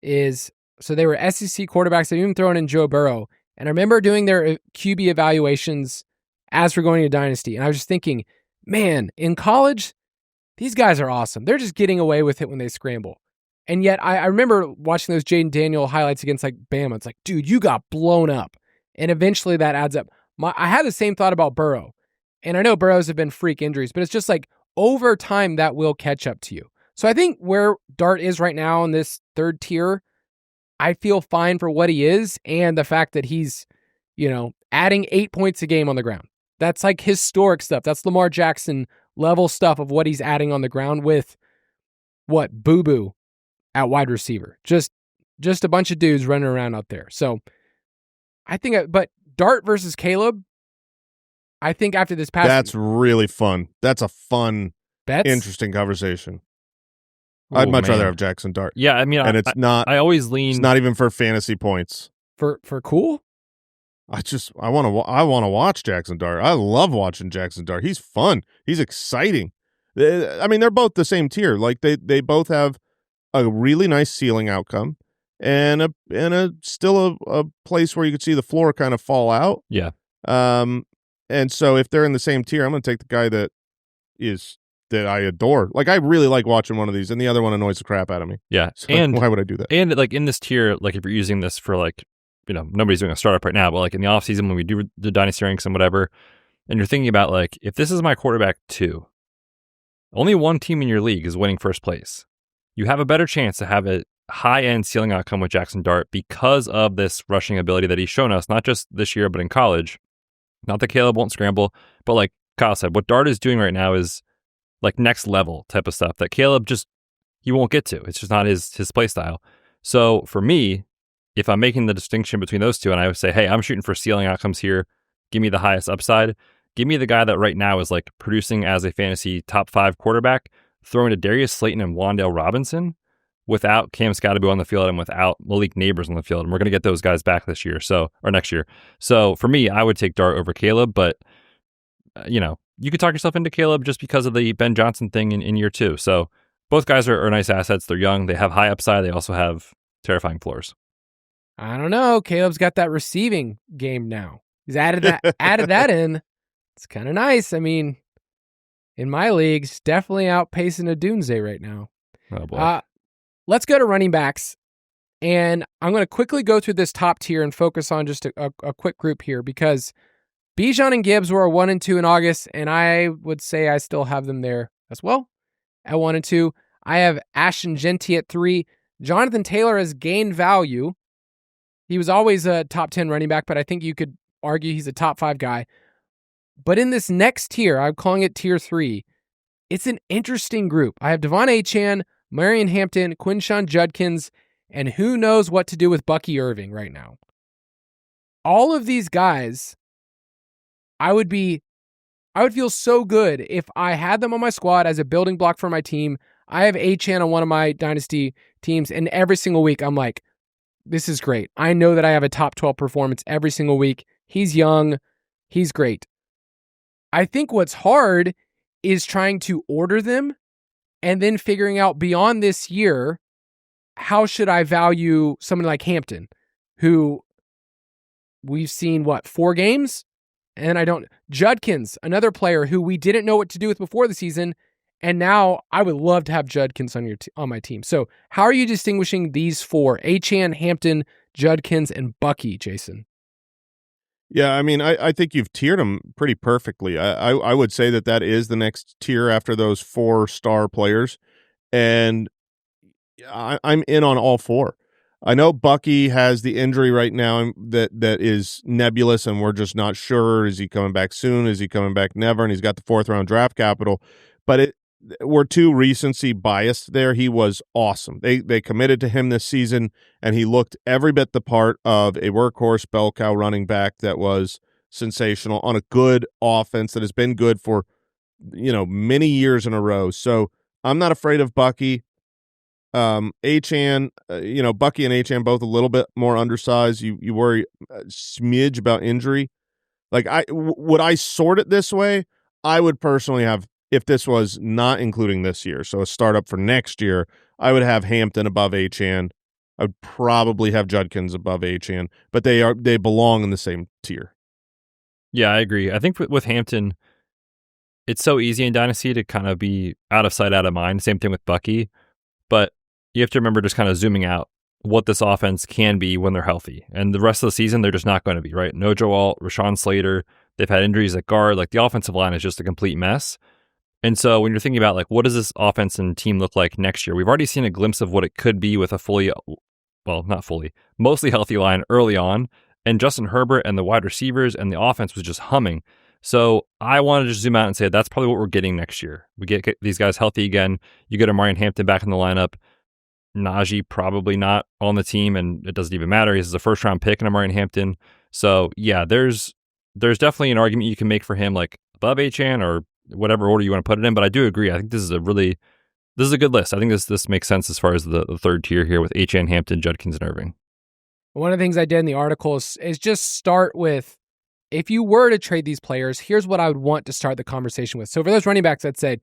[SPEAKER 2] is, so they were SEC quarterbacks. They even thrown in Joe Burrow. And I remember doing their QB evaluations as we're going to Dynasty. And I was just thinking, man, in college, these guys are awesome. They're just getting away with it when they scramble. And yet I remember watching those Jaden Daniel highlights against like Bama. It's like, dude, you got blown up. And eventually that adds up. I had the same thought about Burrow. And I know Burrows have been freak injuries, but it's just like over time that will catch up to you. So I think where Dart is right now in this third tier, I feel fine for what he is and the fact that he's, adding 8 points a game on the ground. That's like historic stuff. That's Lamar Jackson level stuff of what he's adding on the ground with Boo-Boo at wide receiver. Just a bunch of dudes running around out there. So I think, but Dart versus Caleb, I think after this past...
[SPEAKER 3] That's really fun. That's a fun,
[SPEAKER 2] Betz?
[SPEAKER 3] Interesting conversation.
[SPEAKER 4] Oh,
[SPEAKER 3] I'd much
[SPEAKER 4] man.
[SPEAKER 3] rather have Jaxson Dart.
[SPEAKER 4] Yeah, I mean,
[SPEAKER 3] and
[SPEAKER 4] I always lean...
[SPEAKER 3] It's not even for fantasy points.
[SPEAKER 2] For cool?
[SPEAKER 3] I want to watch Jaxson Dart. I love watching Jaxson Dart. He's fun. He's exciting. I mean, they're both the same tier. Like they both have a really nice ceiling outcome and a still a place where you could see the floor kind of fall out.
[SPEAKER 4] Yeah.
[SPEAKER 3] And so if they're in the same tier, I'm going to take the guy that I adore. Like, I really like watching one of these, and the other one annoys the crap out of me.
[SPEAKER 4] Yeah.
[SPEAKER 3] So
[SPEAKER 4] and
[SPEAKER 3] why would I do that?
[SPEAKER 4] And like in this tier, like if you're using this for like, nobody's doing a startup right now, but like in the off season when we do the dynasty ranks and whatever, and you're thinking about like, if this is my quarterback 2, only one team in your league is winning first place. You have a better chance to have a high-end ceiling outcome with Jaxson Dart because of this rushing ability that he's shown us, not just this year, but in college. Not that Caleb won't scramble, but like Kyle said, what Dart is doing right now is like next level type of stuff that Caleb he won't get to. It's just not his play style. So for me, if I'm making the distinction between those two and I would say, hey, I'm shooting for ceiling outcomes here, give me the highest upside, give me the guy that right now is like producing as a fantasy top 5 quarterback, throwing to Darius Slayton and Wan'Dale Robinson without Cam Skattebo on the field and without Malik Neighbors on the field. And we're going to get those guys back this year, or next year. So for me, I would take Dart over Caleb, but you could talk yourself into Caleb just because of the Ben Johnson thing in year 2. So both guys are nice assets. They're young. They have high upside. They also have terrifying floors.
[SPEAKER 2] I don't know. Caleb's got that receiving game now. He's added that in. It's kind of nice. I mean, in my leagues, definitely outpacing a Doomsday right now.
[SPEAKER 4] Oh boy.
[SPEAKER 2] Let's go to running backs. And I'm going to quickly go through this top tier and focus on just a quick group here because Bijan and Gibbs were 1 and 2 in August, and I would say I still have them there as well at 1 and 2. I have Ashton Genty at 3. Jonathan Taylor has gained value. He was always a top 10 running back, but I think you could argue he's a top 5 guy. But in this next tier, I'm calling it tier 3, it's an interesting group. I have Devon Achane, Omarion Hampton, Quinshon Judkins, and who knows what to do with Bucky Irving right now. All of these guys, I would feel so good if I had them on my squad as a building block for my team. I have Achane on one of my dynasty teams, and every single week I'm like, this is great. I know that I have a top 12 performance every single week. He's young. He's great. I think what's hard is trying to order them and then figuring out beyond this year, how should I value someone like Hampton, who we've seen, 4 games? And Judkins, another player who we didn't know what to do with before the season, and now I would love to have Judkins on my team. So how are you distinguishing these four? Achane, Hampton, Judkins, and Bucky, Jason?
[SPEAKER 3] Yeah, I mean, I think you've tiered them pretty perfectly. I would say that is the next tier after those 4-star players, and I'm in on all four. I know Bucky has the injury right now that is nebulous, and we're just not sure. Is he coming back soon? Is he coming back never? And he's got the 4th-round draft capital, but we're too recency biased there. He was awesome. They committed to him this season, and he looked every bit the part of a workhorse bell cow running back that was sensational on a good offense that has been good for many years in a row. So I'm not afraid of Bucky. Achane, Bucky and Achane both a little bit more undersized. You worry a smidge about injury. Like would I sort it this way? I would personally have, if this was not including this year, so a startup for next year, I would have Hampton above Achane. I would probably have Judkins above Achane, but they belong in the same tier.
[SPEAKER 4] Yeah, I agree. I think with Hampton, it's so easy in Dynasty to kind of be out of sight, out of mind. Same thing with Bucky, but you have to remember just kind of zooming out what this offense can be when they're healthy. And the rest of the season, they're just not going to be, right? No Joe Alt, Rashawn Slater, they've had injuries at guard. Like the offensive line is just a complete mess. And so when you're thinking about like, what does this offense and team look like next year? We've already seen a glimpse of what it could be with mostly healthy line early on. And Justin Herbert and the wide receivers and the offense was just humming. So I wanted to just zoom out and say that's probably what we're getting next year. We get these guys healthy again. You get Omarion Hampton back in the lineup. Najee probably not on the team, and it doesn't even matter. He's a 1st-round pick in Omarion Hampton. So yeah, there's definitely an argument you can make for him, like above Achane or whatever order you want to put it in. But I do agree. I think this is a good list. I think this makes sense as far as the third tier here with Achane, Hampton, Judkins, and Irving.
[SPEAKER 2] One of the things I did in the article is just start with, if you were to trade these players, here's what I would want to start the conversation with. So for those running backs that said,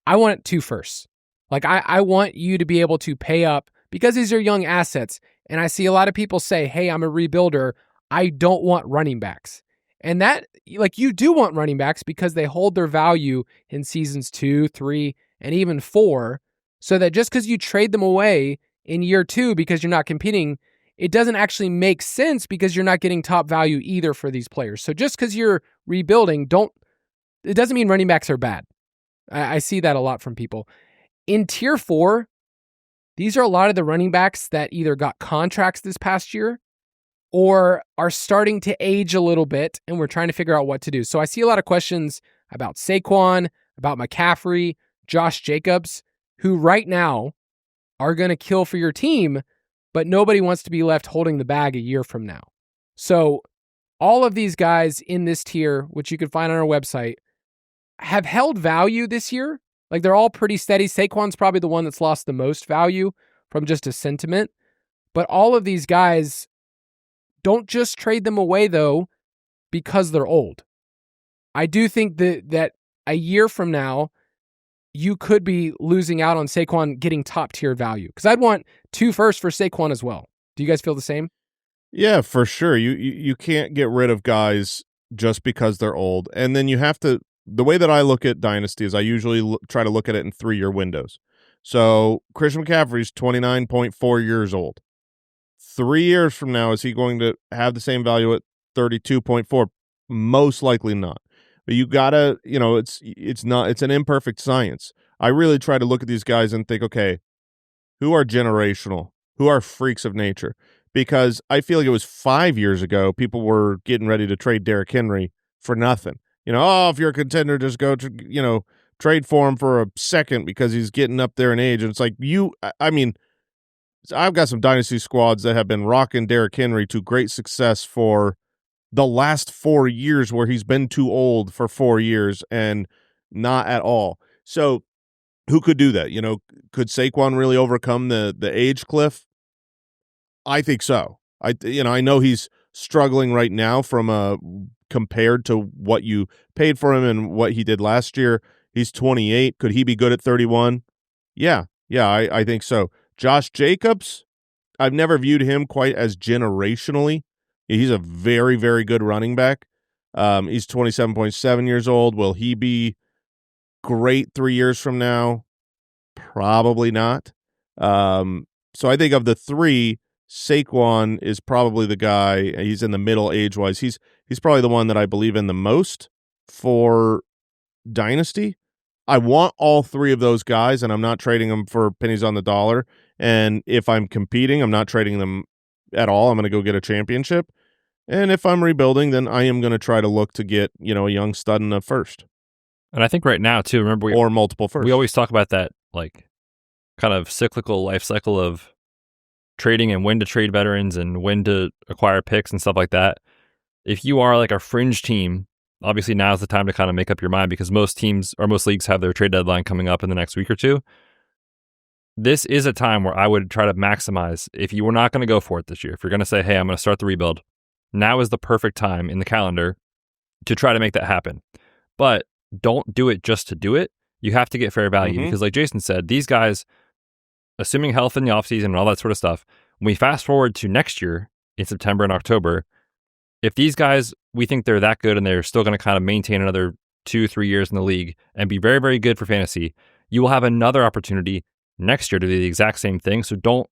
[SPEAKER 2] I want 2 firsts. Like I want you to be able to pay up because these are young assets. And I see a lot of people say, hey, I'm a rebuilder. I don't want running backs. And that, like, you do want running backs because they hold their value in seasons 2, 3, and even 4. So that just because you trade them away in year 2 because you're not competing, it doesn't actually make sense because you're not getting top value either for these players. So just because you're rebuilding, it doesn't mean running backs are bad. I see that a lot from people. In tier 4, these are a lot of the running backs that either got contracts this past year or are starting to age a little bit, and we're trying to figure out what to do. So I see a lot of questions about Saquon, about McCaffrey, Josh Jacobs, who right now are going to kill for your team, but nobody wants to be left holding the bag a year from now. So all of these guys in this tier, which you can find on our website, have held value this year. Like they're all pretty steady. Saquon's probably the one that's lost the most value from just a sentiment. But all of these guys, don't just trade them away though because they're old. I do think that a year from now, you could be losing out on Saquon getting top tier value. Because I'd want 2 firsts for Saquon as well. Do you guys feel the same?
[SPEAKER 3] Yeah, for sure. You can't get rid of guys just because they're old. And then you have to, the way that I look at Dynasty is I usually try to look at it in 3-year windows. So Christian McCaffrey's 29.4 years old. 3 years from now, is he going to have the same value at 32.4? Most likely not. But you gotta, it's an imperfect science. I really try to look at these guys and think, okay, who are generational? Who are freaks of nature? Because I feel like it was 5 years ago, people were getting ready to trade Derrick Henry for nothing. If you're a contender, just go to, trade for him for a second because he's getting up there in age. And it's like, I've got some dynasty squads that have been rocking Derrick Henry to great success for the last 4 years where he's been too old for 4 years and not at all. So who could do that? Could Saquon really overcome the age cliff? I think so. I know he's struggling right now compared to what you paid for him and what he did last year. He's 28. Could he be good at 31? Yeah, I think so. Josh Jacobs, I've never viewed him quite as generationally. He's a very, very good running back. He's 27.7 years old. Will he be great 3 years from now? Probably not. So I think of the three, Saquon is probably the guy. He's in the middle age-wise. He's probably the one that I believe in the most for Dynasty. I want all three of those guys, and I'm not trading them for pennies on the dollar. And if I'm competing, I'm not trading them at all. I'm going to go get a championship. And if I'm rebuilding, then I am going to try to look to get, a young stud in the first.
[SPEAKER 4] And I think right now, too, remember
[SPEAKER 3] or multiple first.
[SPEAKER 4] We always talk about that, like, kind of cyclical life cycle of trading and when to trade veterans and when to acquire picks and stuff like that. If you are like a fringe team, obviously now's the time to kind of make up your mind because most teams or most leagues have their trade deadline coming up in the next week or two. This is a time where I would try to maximize. If you were not going to go for it this year, if you're going to say, hey, I'm going to start the rebuild, now is the perfect time in the calendar to try to make that happen. But don't do it just to do it. You have to get fair value because like Jason said, these guys, assuming health in the offseason and all that sort of stuff, when we fast forward to next year in September and October, if these guys, we think they're that good and they're still going to kind of maintain another 2-3 years in the league and be very, very good for fantasy, you will have another opportunity next year to do the exact same thing. So don't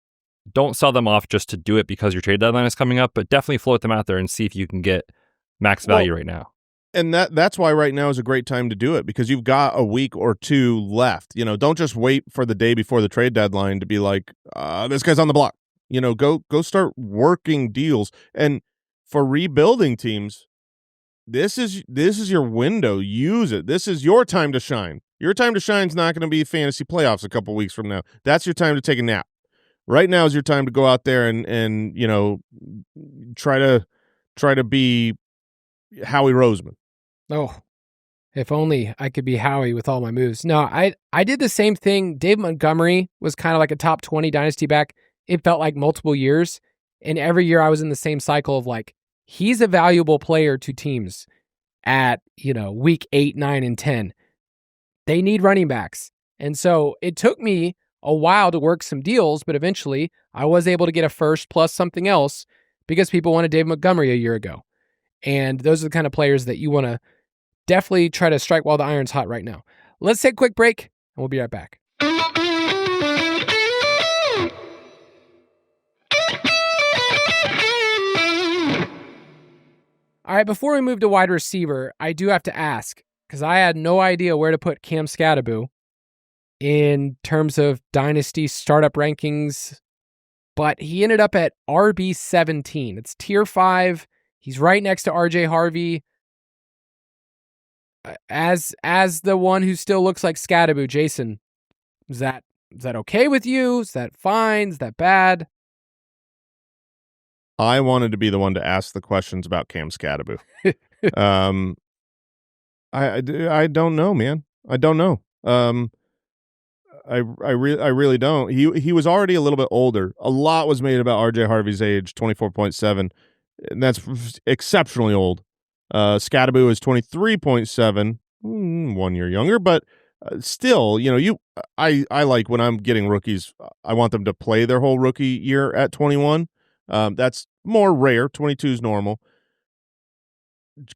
[SPEAKER 4] sell them off just to do it because your trade deadline is coming up, but definitely float them out there and see if you can get max value right now.
[SPEAKER 3] And that's why right now is a great time to do it because you've got a week or two left. Don't just wait for the day before the trade deadline to be like, this guy's on the block. Go start working deals. And for rebuilding teams, this is your window. Use it. This is your time to shine. Your time to shine is not going to be fantasy playoffs a couple weeks from now. That's your time to take a nap. Right now is your time to go out there and try to be Howie Roseman.
[SPEAKER 2] Oh, if only I could be Howie with all my moves. No, I did the same thing. Dave Montgomery was kind of like a top 20 dynasty back. It felt like multiple years. And every year I was in the same cycle of like, he's a valuable player to teams at, week 8, 9, and 10. They need running backs. And so it took me a while to work some deals, but eventually I was able to get a first plus something else because people wanted Dave Montgomery a year ago. And those are the kind of players that you want to definitely try to strike while the iron's hot right now. Let's take a quick break, and we'll be right back. All right, before we move to wide receiver, I do have to ask, because I had no idea where to put Cam Skattebo in terms of dynasty startup rankings, but he ended up at RB17. It's tier 5. He's right next to RJ Harvey. As the one who still looks like Skattebo, Jason, is that okay with you? Is that fine? Is that bad?
[SPEAKER 3] I wanted to be the one to ask the questions about Cam Skattebo. I don't know, man. I don't know. I really don't. He was already a little bit older. A lot was made about RJ Harvey's age, 24.7, and that's exceptionally old. Skattebo is 23.7, 1 year younger, but still, I like when I'm getting rookies, I want them to play their whole rookie year at 21. That's more rare. 22 is normal.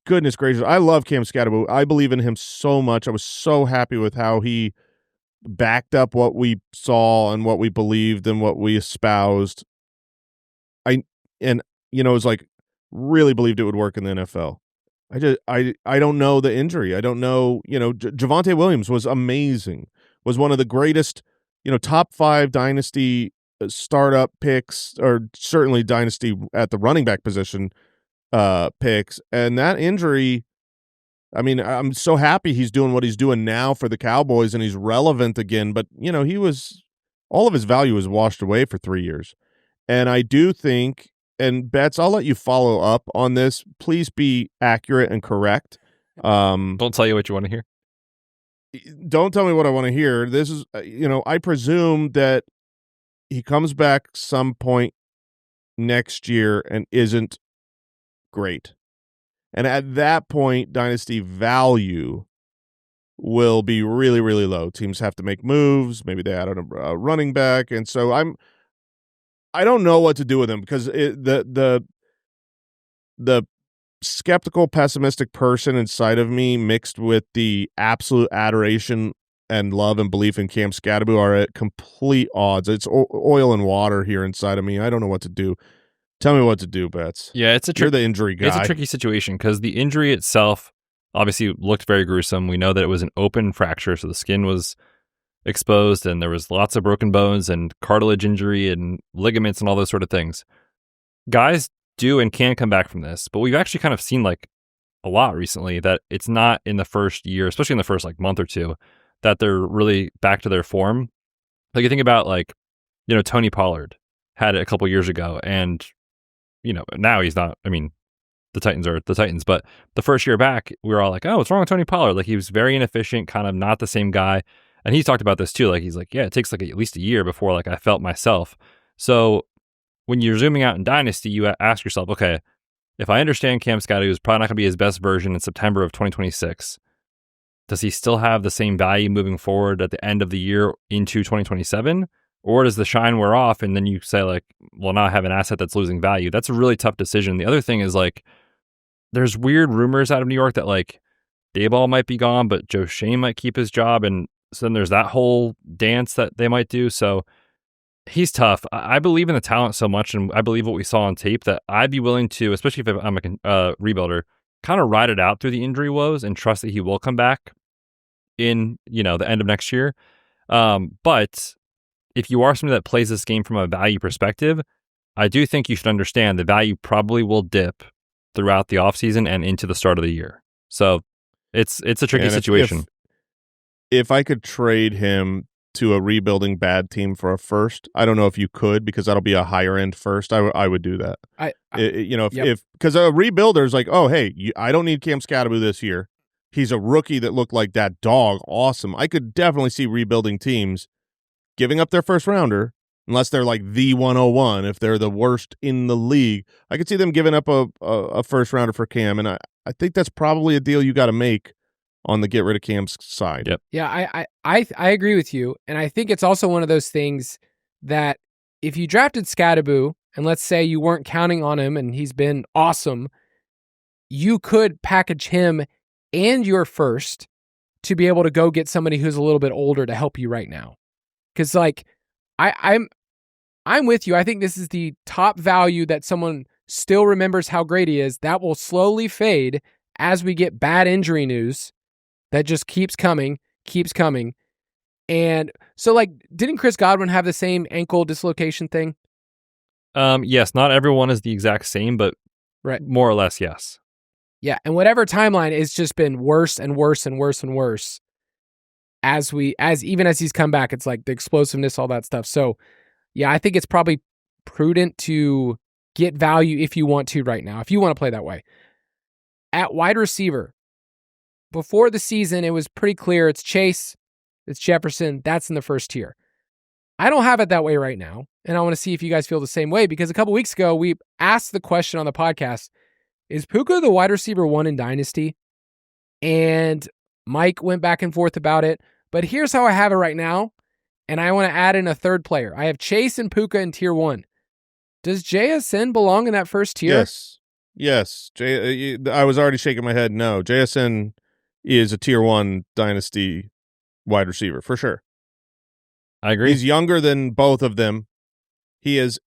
[SPEAKER 3] Goodness gracious. I love Cam Skattebo. I believe in him so much. I was so happy with how he backed up what we saw and what we believed and what we espoused. It was like really believed it would work in the NFL. I don't know the injury. I don't know, Javonte Williams was amazing. Was one of the greatest, top 5 dynasty startup picks, or certainly dynasty at the running back position picks. And that injury, I mean, I'm so happy he's doing what he's doing now for the Cowboys and he's relevant again. But, all of his value was washed away for 3 years. And I do think, and Betz, I'll let you follow up on this. Please be accurate and correct.
[SPEAKER 4] Don't tell you what you want to hear.
[SPEAKER 3] Don't tell me what I want to hear. This is, I presume that he comes back some point next year and isn't great. And at that point, dynasty value will be really, really low. Teams have to make moves. Maybe they add a running back. And so I don't know what to do with him because the skeptical, pessimistic person inside of me mixed with the absolute adoration and love and belief in Cam Skattebo are at complete odds. It's oil and water here inside of me. I don't know what to do. Tell me what to do, Betz.
[SPEAKER 4] Yeah,
[SPEAKER 3] You're the injury guy.
[SPEAKER 4] It's a tricky situation because the injury itself obviously looked very gruesome. We know that it was an open fracture, so the skin was exposed and there was lots of broken bones and cartilage injury and ligaments and all those sort of things. Guys do and can come back from this, but we've actually kind of seen like a lot recently that it's not in the first year, especially in the first like month or two, that they're really back to their form. Like you think about like, Tony Pollard had it a couple years ago and, now he's not, I mean, the Titans are the Titans, but the first year back, we were all like, oh, what's wrong with Tony Pollard? Like he was very inefficient, kind of not the same guy. And he's talked about this too. Like he's like, yeah, it takes like at least a year before like I felt myself. So when you're zooming out in Dynasty, you ask yourself, okay, if I understand Cam Skattebo is probably not going to be his best version in September of 2026, does he still have the same value moving forward at the end of the year into 2027? Or does the shine wear off and then you say like, well, now I have an asset that's losing value? That's a really tough decision. The other thing is like, there's weird rumors out of New York that like Dayball might be gone, but Joe Shane might keep his job. And so then there's that whole dance that they might do. So he's tough. I believe in the talent so much, and I believe what we saw on tape that I'd be willing to, especially if I'm a rebuilder, kind of ride it out through the injury woes and trust that he will come back in, the end of next year. But if you are somebody that plays this game from a value perspective, I do think you should understand the value probably will dip throughout the offseason and into the start of the year. So it's a tricky situation.
[SPEAKER 3] If I could trade him to a rebuilding bad team for a first, I don't know if you could because that'll be a higher end first. I would do that. If because a rebuilder is like, oh hey, I don't need Cam Skattebo this year. He's a rookie that looked like that dog. Awesome. I could definitely see rebuilding teams giving up their first rounder unless they're like the 101. If they're the worst in the league, I could see them giving up a first rounder for Cam, and I think that's probably a deal you got to make on the get rid of Cam's side.
[SPEAKER 2] Yep. Yeah, I agree with you, and I think it's also one of those things that if you drafted Skattebo, and let's say you weren't counting on him, and he's been awesome, you could package him and your first to be able to go get somebody who's a little bit older to help you right now. Because like I'm with you. I think this is the top value that someone still remembers how great he is. That will slowly fade as we get bad injury news that just keeps coming. And so like, didn't Chris Godwin have the same ankle dislocation thing?
[SPEAKER 4] Yes, not everyone is the exact same, but
[SPEAKER 2] right,
[SPEAKER 4] more or less, yes.
[SPEAKER 2] Yeah, and whatever timeline, it's just been worse and worse and worse and worse. Even as he's come back, it's like the explosiveness, all that stuff. So yeah, I think it's probably prudent to get value if you want to right now, if you want to play that way. At wide receiver, before the season, it was pretty clear it's Chase, it's Jefferson, that's in the first tier. I don't have it that way right now, and I want to see if you guys feel the same way, because a couple weeks ago, we asked the question on the podcast, is Puka the wide receiver 1 in Dynasty? And Mike went back and forth about it, but here's how I have it right now, and I want to add in a third player. I have Chase and Puka in tier 1. Does JSN belong in that first tier?
[SPEAKER 3] Yes. I was already shaking my head. No, JSN is a tier 1 Dynasty wide receiver for sure.
[SPEAKER 4] I agree.
[SPEAKER 3] He's younger than both of them. He is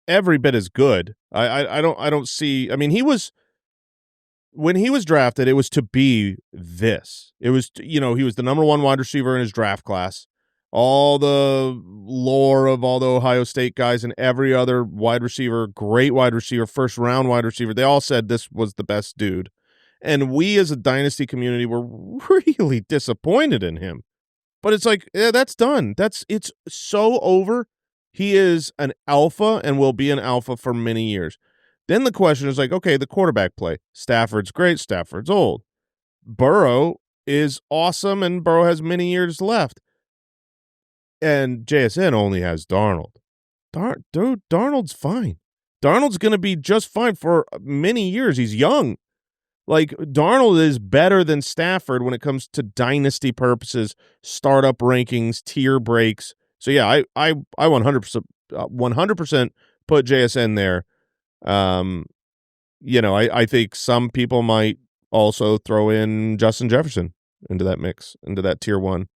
[SPEAKER 3] every bit as good. I don't see. I mean, when he was drafted, it was to be this. It was, he was the number 1 wide receiver in his draft class. All the lore of all the Ohio State guys and every other wide receiver, great wide receiver, first round wide receiver, they all said this was the best dude. And we as a Dynasty community were really disappointed in him. But it's like, yeah, that's done. It's so over. He is an alpha and will be an alpha for many years. Then the question is like, okay, the quarterback play. Stafford's great. Stafford's old. Burrow is awesome, and Burrow has many years left. And JSN only has Darnold. Dude, Darnold's fine. Darnold's going to be just fine for many years. He's young. Like, Darnold is better than Stafford when it comes to dynasty purposes, startup rankings, tier breaks. So yeah, I 100% put JSN there. I think some people might also throw in Justin Jefferson into that mix, into that tier 1.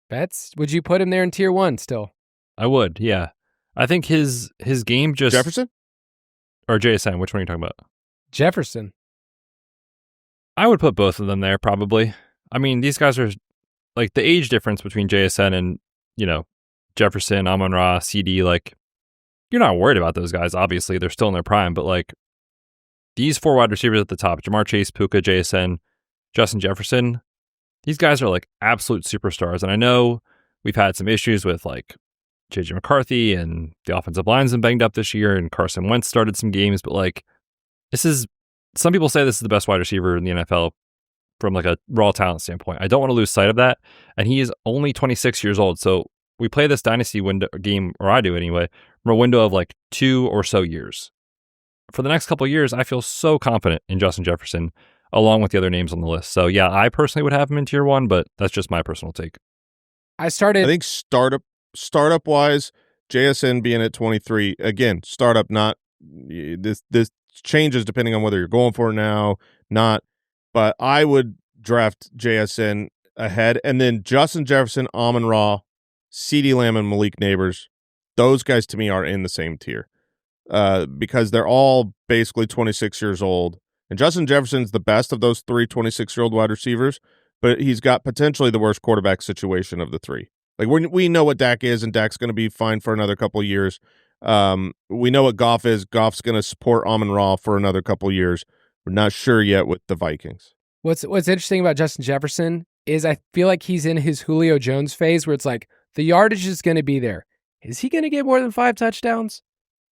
[SPEAKER 2] Betz, would you put him there in tier 1 still?
[SPEAKER 4] I would, yeah. I think his game just...
[SPEAKER 3] Jefferson?
[SPEAKER 4] Or JSN, which one are you talking about?
[SPEAKER 2] Jefferson.
[SPEAKER 4] I would put both of them there, probably. I mean, these guys are... Like, the age difference between JSN and, Jefferson, Amon-Ra, CD, like, you're not worried about those guys, obviously. They're still in their prime, but, like, these 4 wide receivers at the top, Jamar Chase, Puka, JSN, Justin Jefferson, these guys are, like, absolute superstars. And I know we've had some issues with, like, J.J. McCarthy, and the offensive line's been banged up this year, and Carson Wentz started some games, but, like, some people say this is the best wide receiver in the NFL from, like, a raw talent standpoint. I don't want to lose sight of that, and he is only 26 years old, so we play this dynasty window game, or I do anyway, from a window of, like, 2 or so years. For the next couple of years, I feel so confident in Justin Jefferson, along with the other names on the list. So, yeah, I personally would have him in tier 1, but that's just my personal take.
[SPEAKER 3] I think startup wise, JSN being at 23, again, startup, not this changes depending on whether you're going for it now, not, but I would draft JSN ahead, and then Justin Jefferson, Amon-Ra, CeeDee Lamb, and Malik Neighbors, those guys to me are in the same tier because they're all basically 26 years old, and Justin Jefferson's the best of those 3 26-year-old wide receivers, but he's got potentially the worst quarterback situation of the 3. Like, we know what Dak is, and Dak's going to be fine for another couple of years. We know what Goff is. Goff's going to support Amon-Ra for another couple of years. We're not sure yet with the Vikings.
[SPEAKER 2] What's interesting about Justin Jefferson is I feel like he's in his Julio Jones phase where it's like the yardage is going to be there. Is he going to get more than 5 touchdowns?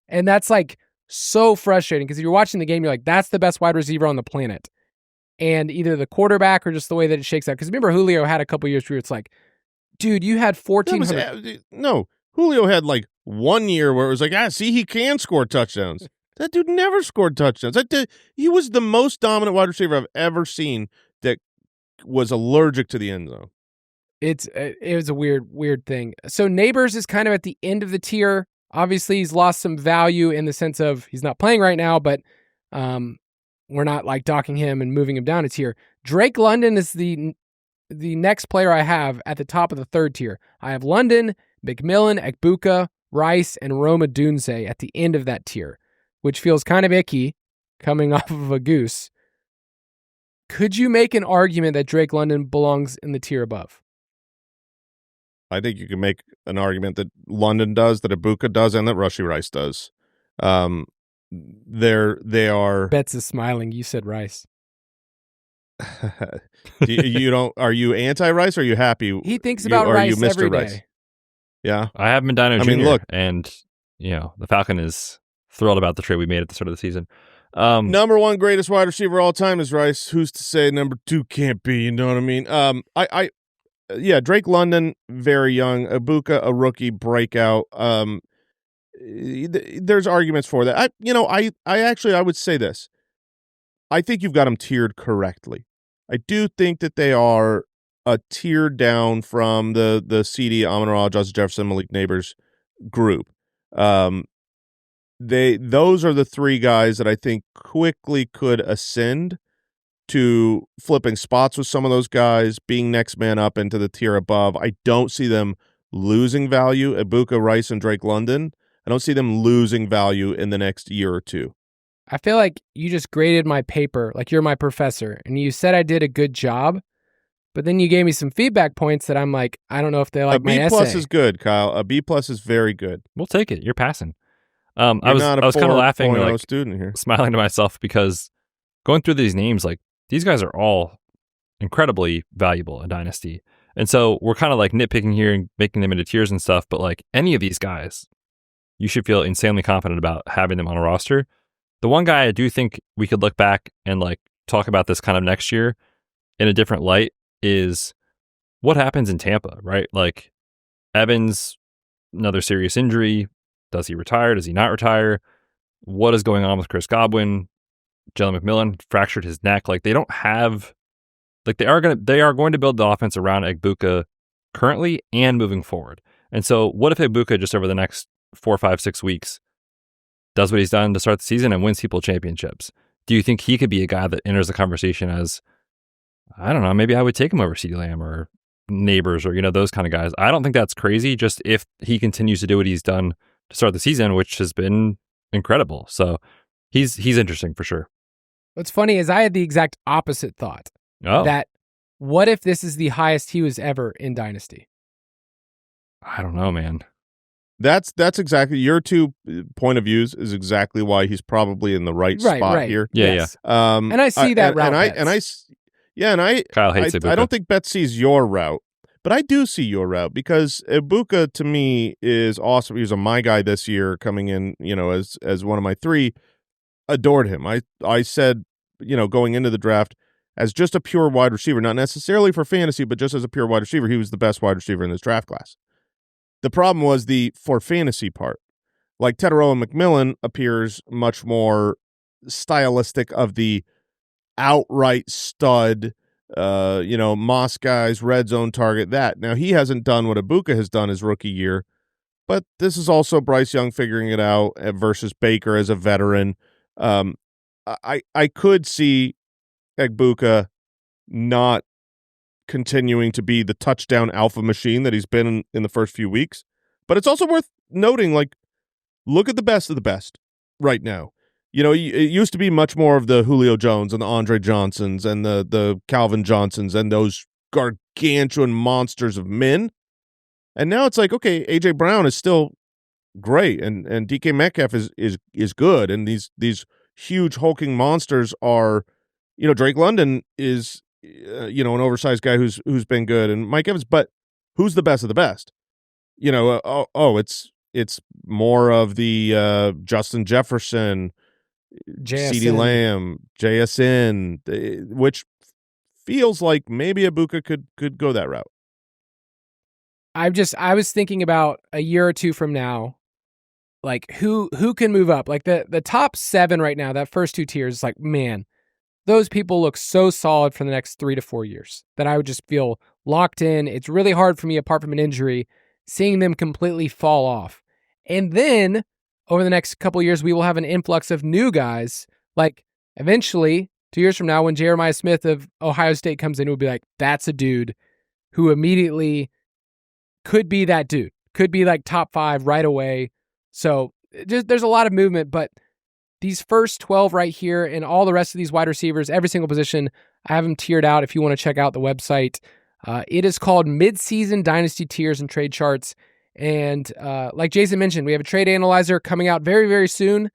[SPEAKER 2] And that's like so frustrating because if you're watching the game, you're like, that's the best wide receiver on the planet. And either the quarterback or just the way that it shakes out. Because remember, Julio had a couple years where it's like, dude, you had 1,400.
[SPEAKER 3] No, Julio had like 1 year where it was like, see, he can score touchdowns. That dude never scored touchdowns. He was the most dominant wide receiver I've ever seen that was allergic to the end zone.
[SPEAKER 2] It was a weird thing. So Neighbors is kind of at the end of the tier. Obviously, he's lost some value in the sense of he's not playing right now, but we're not like docking him and moving him down a tier. Drake London is the next player I have at the top of the 3rd tier. I have London, McMillan, Egbuka, Rice, and Roma Dunze at the end of that tier, which feels kind of icky coming off of a goose. Could you make an argument that Drake London belongs in the tier above?
[SPEAKER 3] I think you can make an argument that London does, that Egbuka does, and that Rashee Rice does. They are.
[SPEAKER 2] Betz is smiling. You said Rice.
[SPEAKER 3] You don't? Are you anti-Rice or are you happy?
[SPEAKER 2] He thinks about Rice every day.
[SPEAKER 3] Rice? Yeah,
[SPEAKER 4] I have him in Dino Jr.
[SPEAKER 3] look,
[SPEAKER 4] and the Falcon is thrilled about the trade we made at the start of the season.
[SPEAKER 3] Number 1 greatest wide receiver all time is Rice. Who's to say number 2 can't be? You know what I mean? Yeah, Drake London, very young. Egbuka, a rookie breakout. There's arguments for that. I would say this. I think you've got them tiered correctly. I do think that they are a tier down from the CD, Amon-Ra, Justin Jefferson, Malik Neighbors group. Those are the 3 guys that I think quickly could ascend to flipping spots with some of those guys, being next man up into the tier above. I don't see them losing value. Egbuka, Rice, and Drake London, I don't see them losing value in the next year or 2.
[SPEAKER 2] I feel like you just graded my paper like you're my professor, and you said I did a good job, but then you gave me some feedback points that I'm like, I don't know if they like my essay.
[SPEAKER 3] A B+ is good, Kyle. A B+ is very good.
[SPEAKER 4] We'll take it. You're passing. I was kind of laughing, like,
[SPEAKER 3] student here,
[SPEAKER 4] smiling to myself because going through these names, like, these guys are all incredibly valuable in Dynasty. And so we're kind of like nitpicking here and making them into tiers and stuff, but like any of these guys, you should feel insanely confident about having them on a roster. The one guy I do think we could look back and like talk about this kind of next year in a different light is what happens in Tampa, right? Like Evans, another serious injury. Does he retire? Does he not retire? What is going on with Chris Godwin? Jalen McMillan fractured his neck. Like they don't have, like they are going to build the offense around Egbuka currently and moving forward. And so what if Egbuka just over the next 4, 5, 6 weeks does what he's done to start the season and wins people championships. Do you think he could be a guy that enters the conversation as, I don't know, maybe I would take him over CeeDee Lamb or Neighbors or, those kind of guys? I don't think that's crazy, just if he continues to do what he's done to start the season, which has been incredible. So he's interesting for sure.
[SPEAKER 2] What's funny is I had the exact opposite thought.
[SPEAKER 4] Oh.
[SPEAKER 2] That what if this is the highest he was ever in Dynasty?
[SPEAKER 4] I don't know, man.
[SPEAKER 3] That's exactly your two point of views is exactly why he's probably in the right spot here.
[SPEAKER 4] Yeah,
[SPEAKER 2] yes.
[SPEAKER 4] yeah.
[SPEAKER 2] And I see that route.
[SPEAKER 3] Kyle
[SPEAKER 4] hates Egbuka.
[SPEAKER 3] I don't think Betz sees your route, but I do see your route because Egbuka to me is awesome. He was my guy this year coming in, as one of my three. Adored him. I said, going into the draft as just a pure wide receiver, not necessarily for fantasy, but just as a pure wide receiver, he was the best wide receiver in this draft class. The problem was the for fantasy part. Like Teteroa McMillan appears much more stylistic of the outright stud, Moss guys, red zone target, that. Now, he hasn't done what Egbuka has done his rookie year, but this is also Bryce Young figuring it out versus Baker as a veteran. I could see Egbuka not continuing to be the touchdown alpha machine that he's been in the first few weeks. But it's also worth noting, look at the best of the best right now. It used to be much more of the Julio Jones and the Andre Johnsons and the Calvin Johnsons and those gargantuan monsters of men. And now it's like, okay, A.J. Brown is still great, and DK Metcalf is good, and these huge hulking monsters are, Drake London is an oversized guy who's been good, and Mike Evans, but who's the best of the best? It's more of the Justin Jefferson, CeeDee Lamb, JSN, which feels like maybe Egbuka could go that route.
[SPEAKER 2] I was thinking about a year or two from now, who can move up? The top 7 right now, that first 2 tiers, man, those people look so solid for the next 3 to 4 years that I would just feel locked in. It's really hard for me, apart from an injury, seeing them completely fall off. And then over the next couple of years, we will have an influx of new guys. Eventually, 2 years from now, when Jeremiah Smith of Ohio State comes in, it will be like, that's a dude who immediately could be that dude, could be top 5 right away. So there's a lot of movement, but these first 12 right here and all the rest of these wide receivers, every single position, I have them tiered out if you want to check out the website. It is called Midseason Dynasty Tiers and Trade Charts. And like Jason mentioned, we have a trade analyzer coming out very, very soon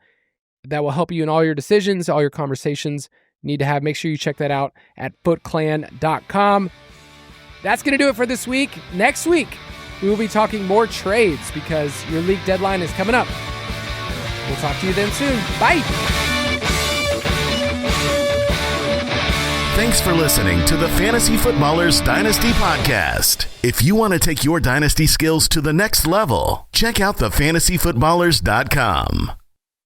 [SPEAKER 2] that will help you in all your decisions, all your conversations you need to have. Make sure you check that out at footclan.com. That's going to do it for this week. Next week, we will be talking more trades because your league deadline is coming up. We'll talk to you then soon. Bye.
[SPEAKER 1] Thanks for listening to the Fantasy Footballers Dynasty Podcast. If you want to take your dynasty skills to the next level, check out thefantasyfootballers.com.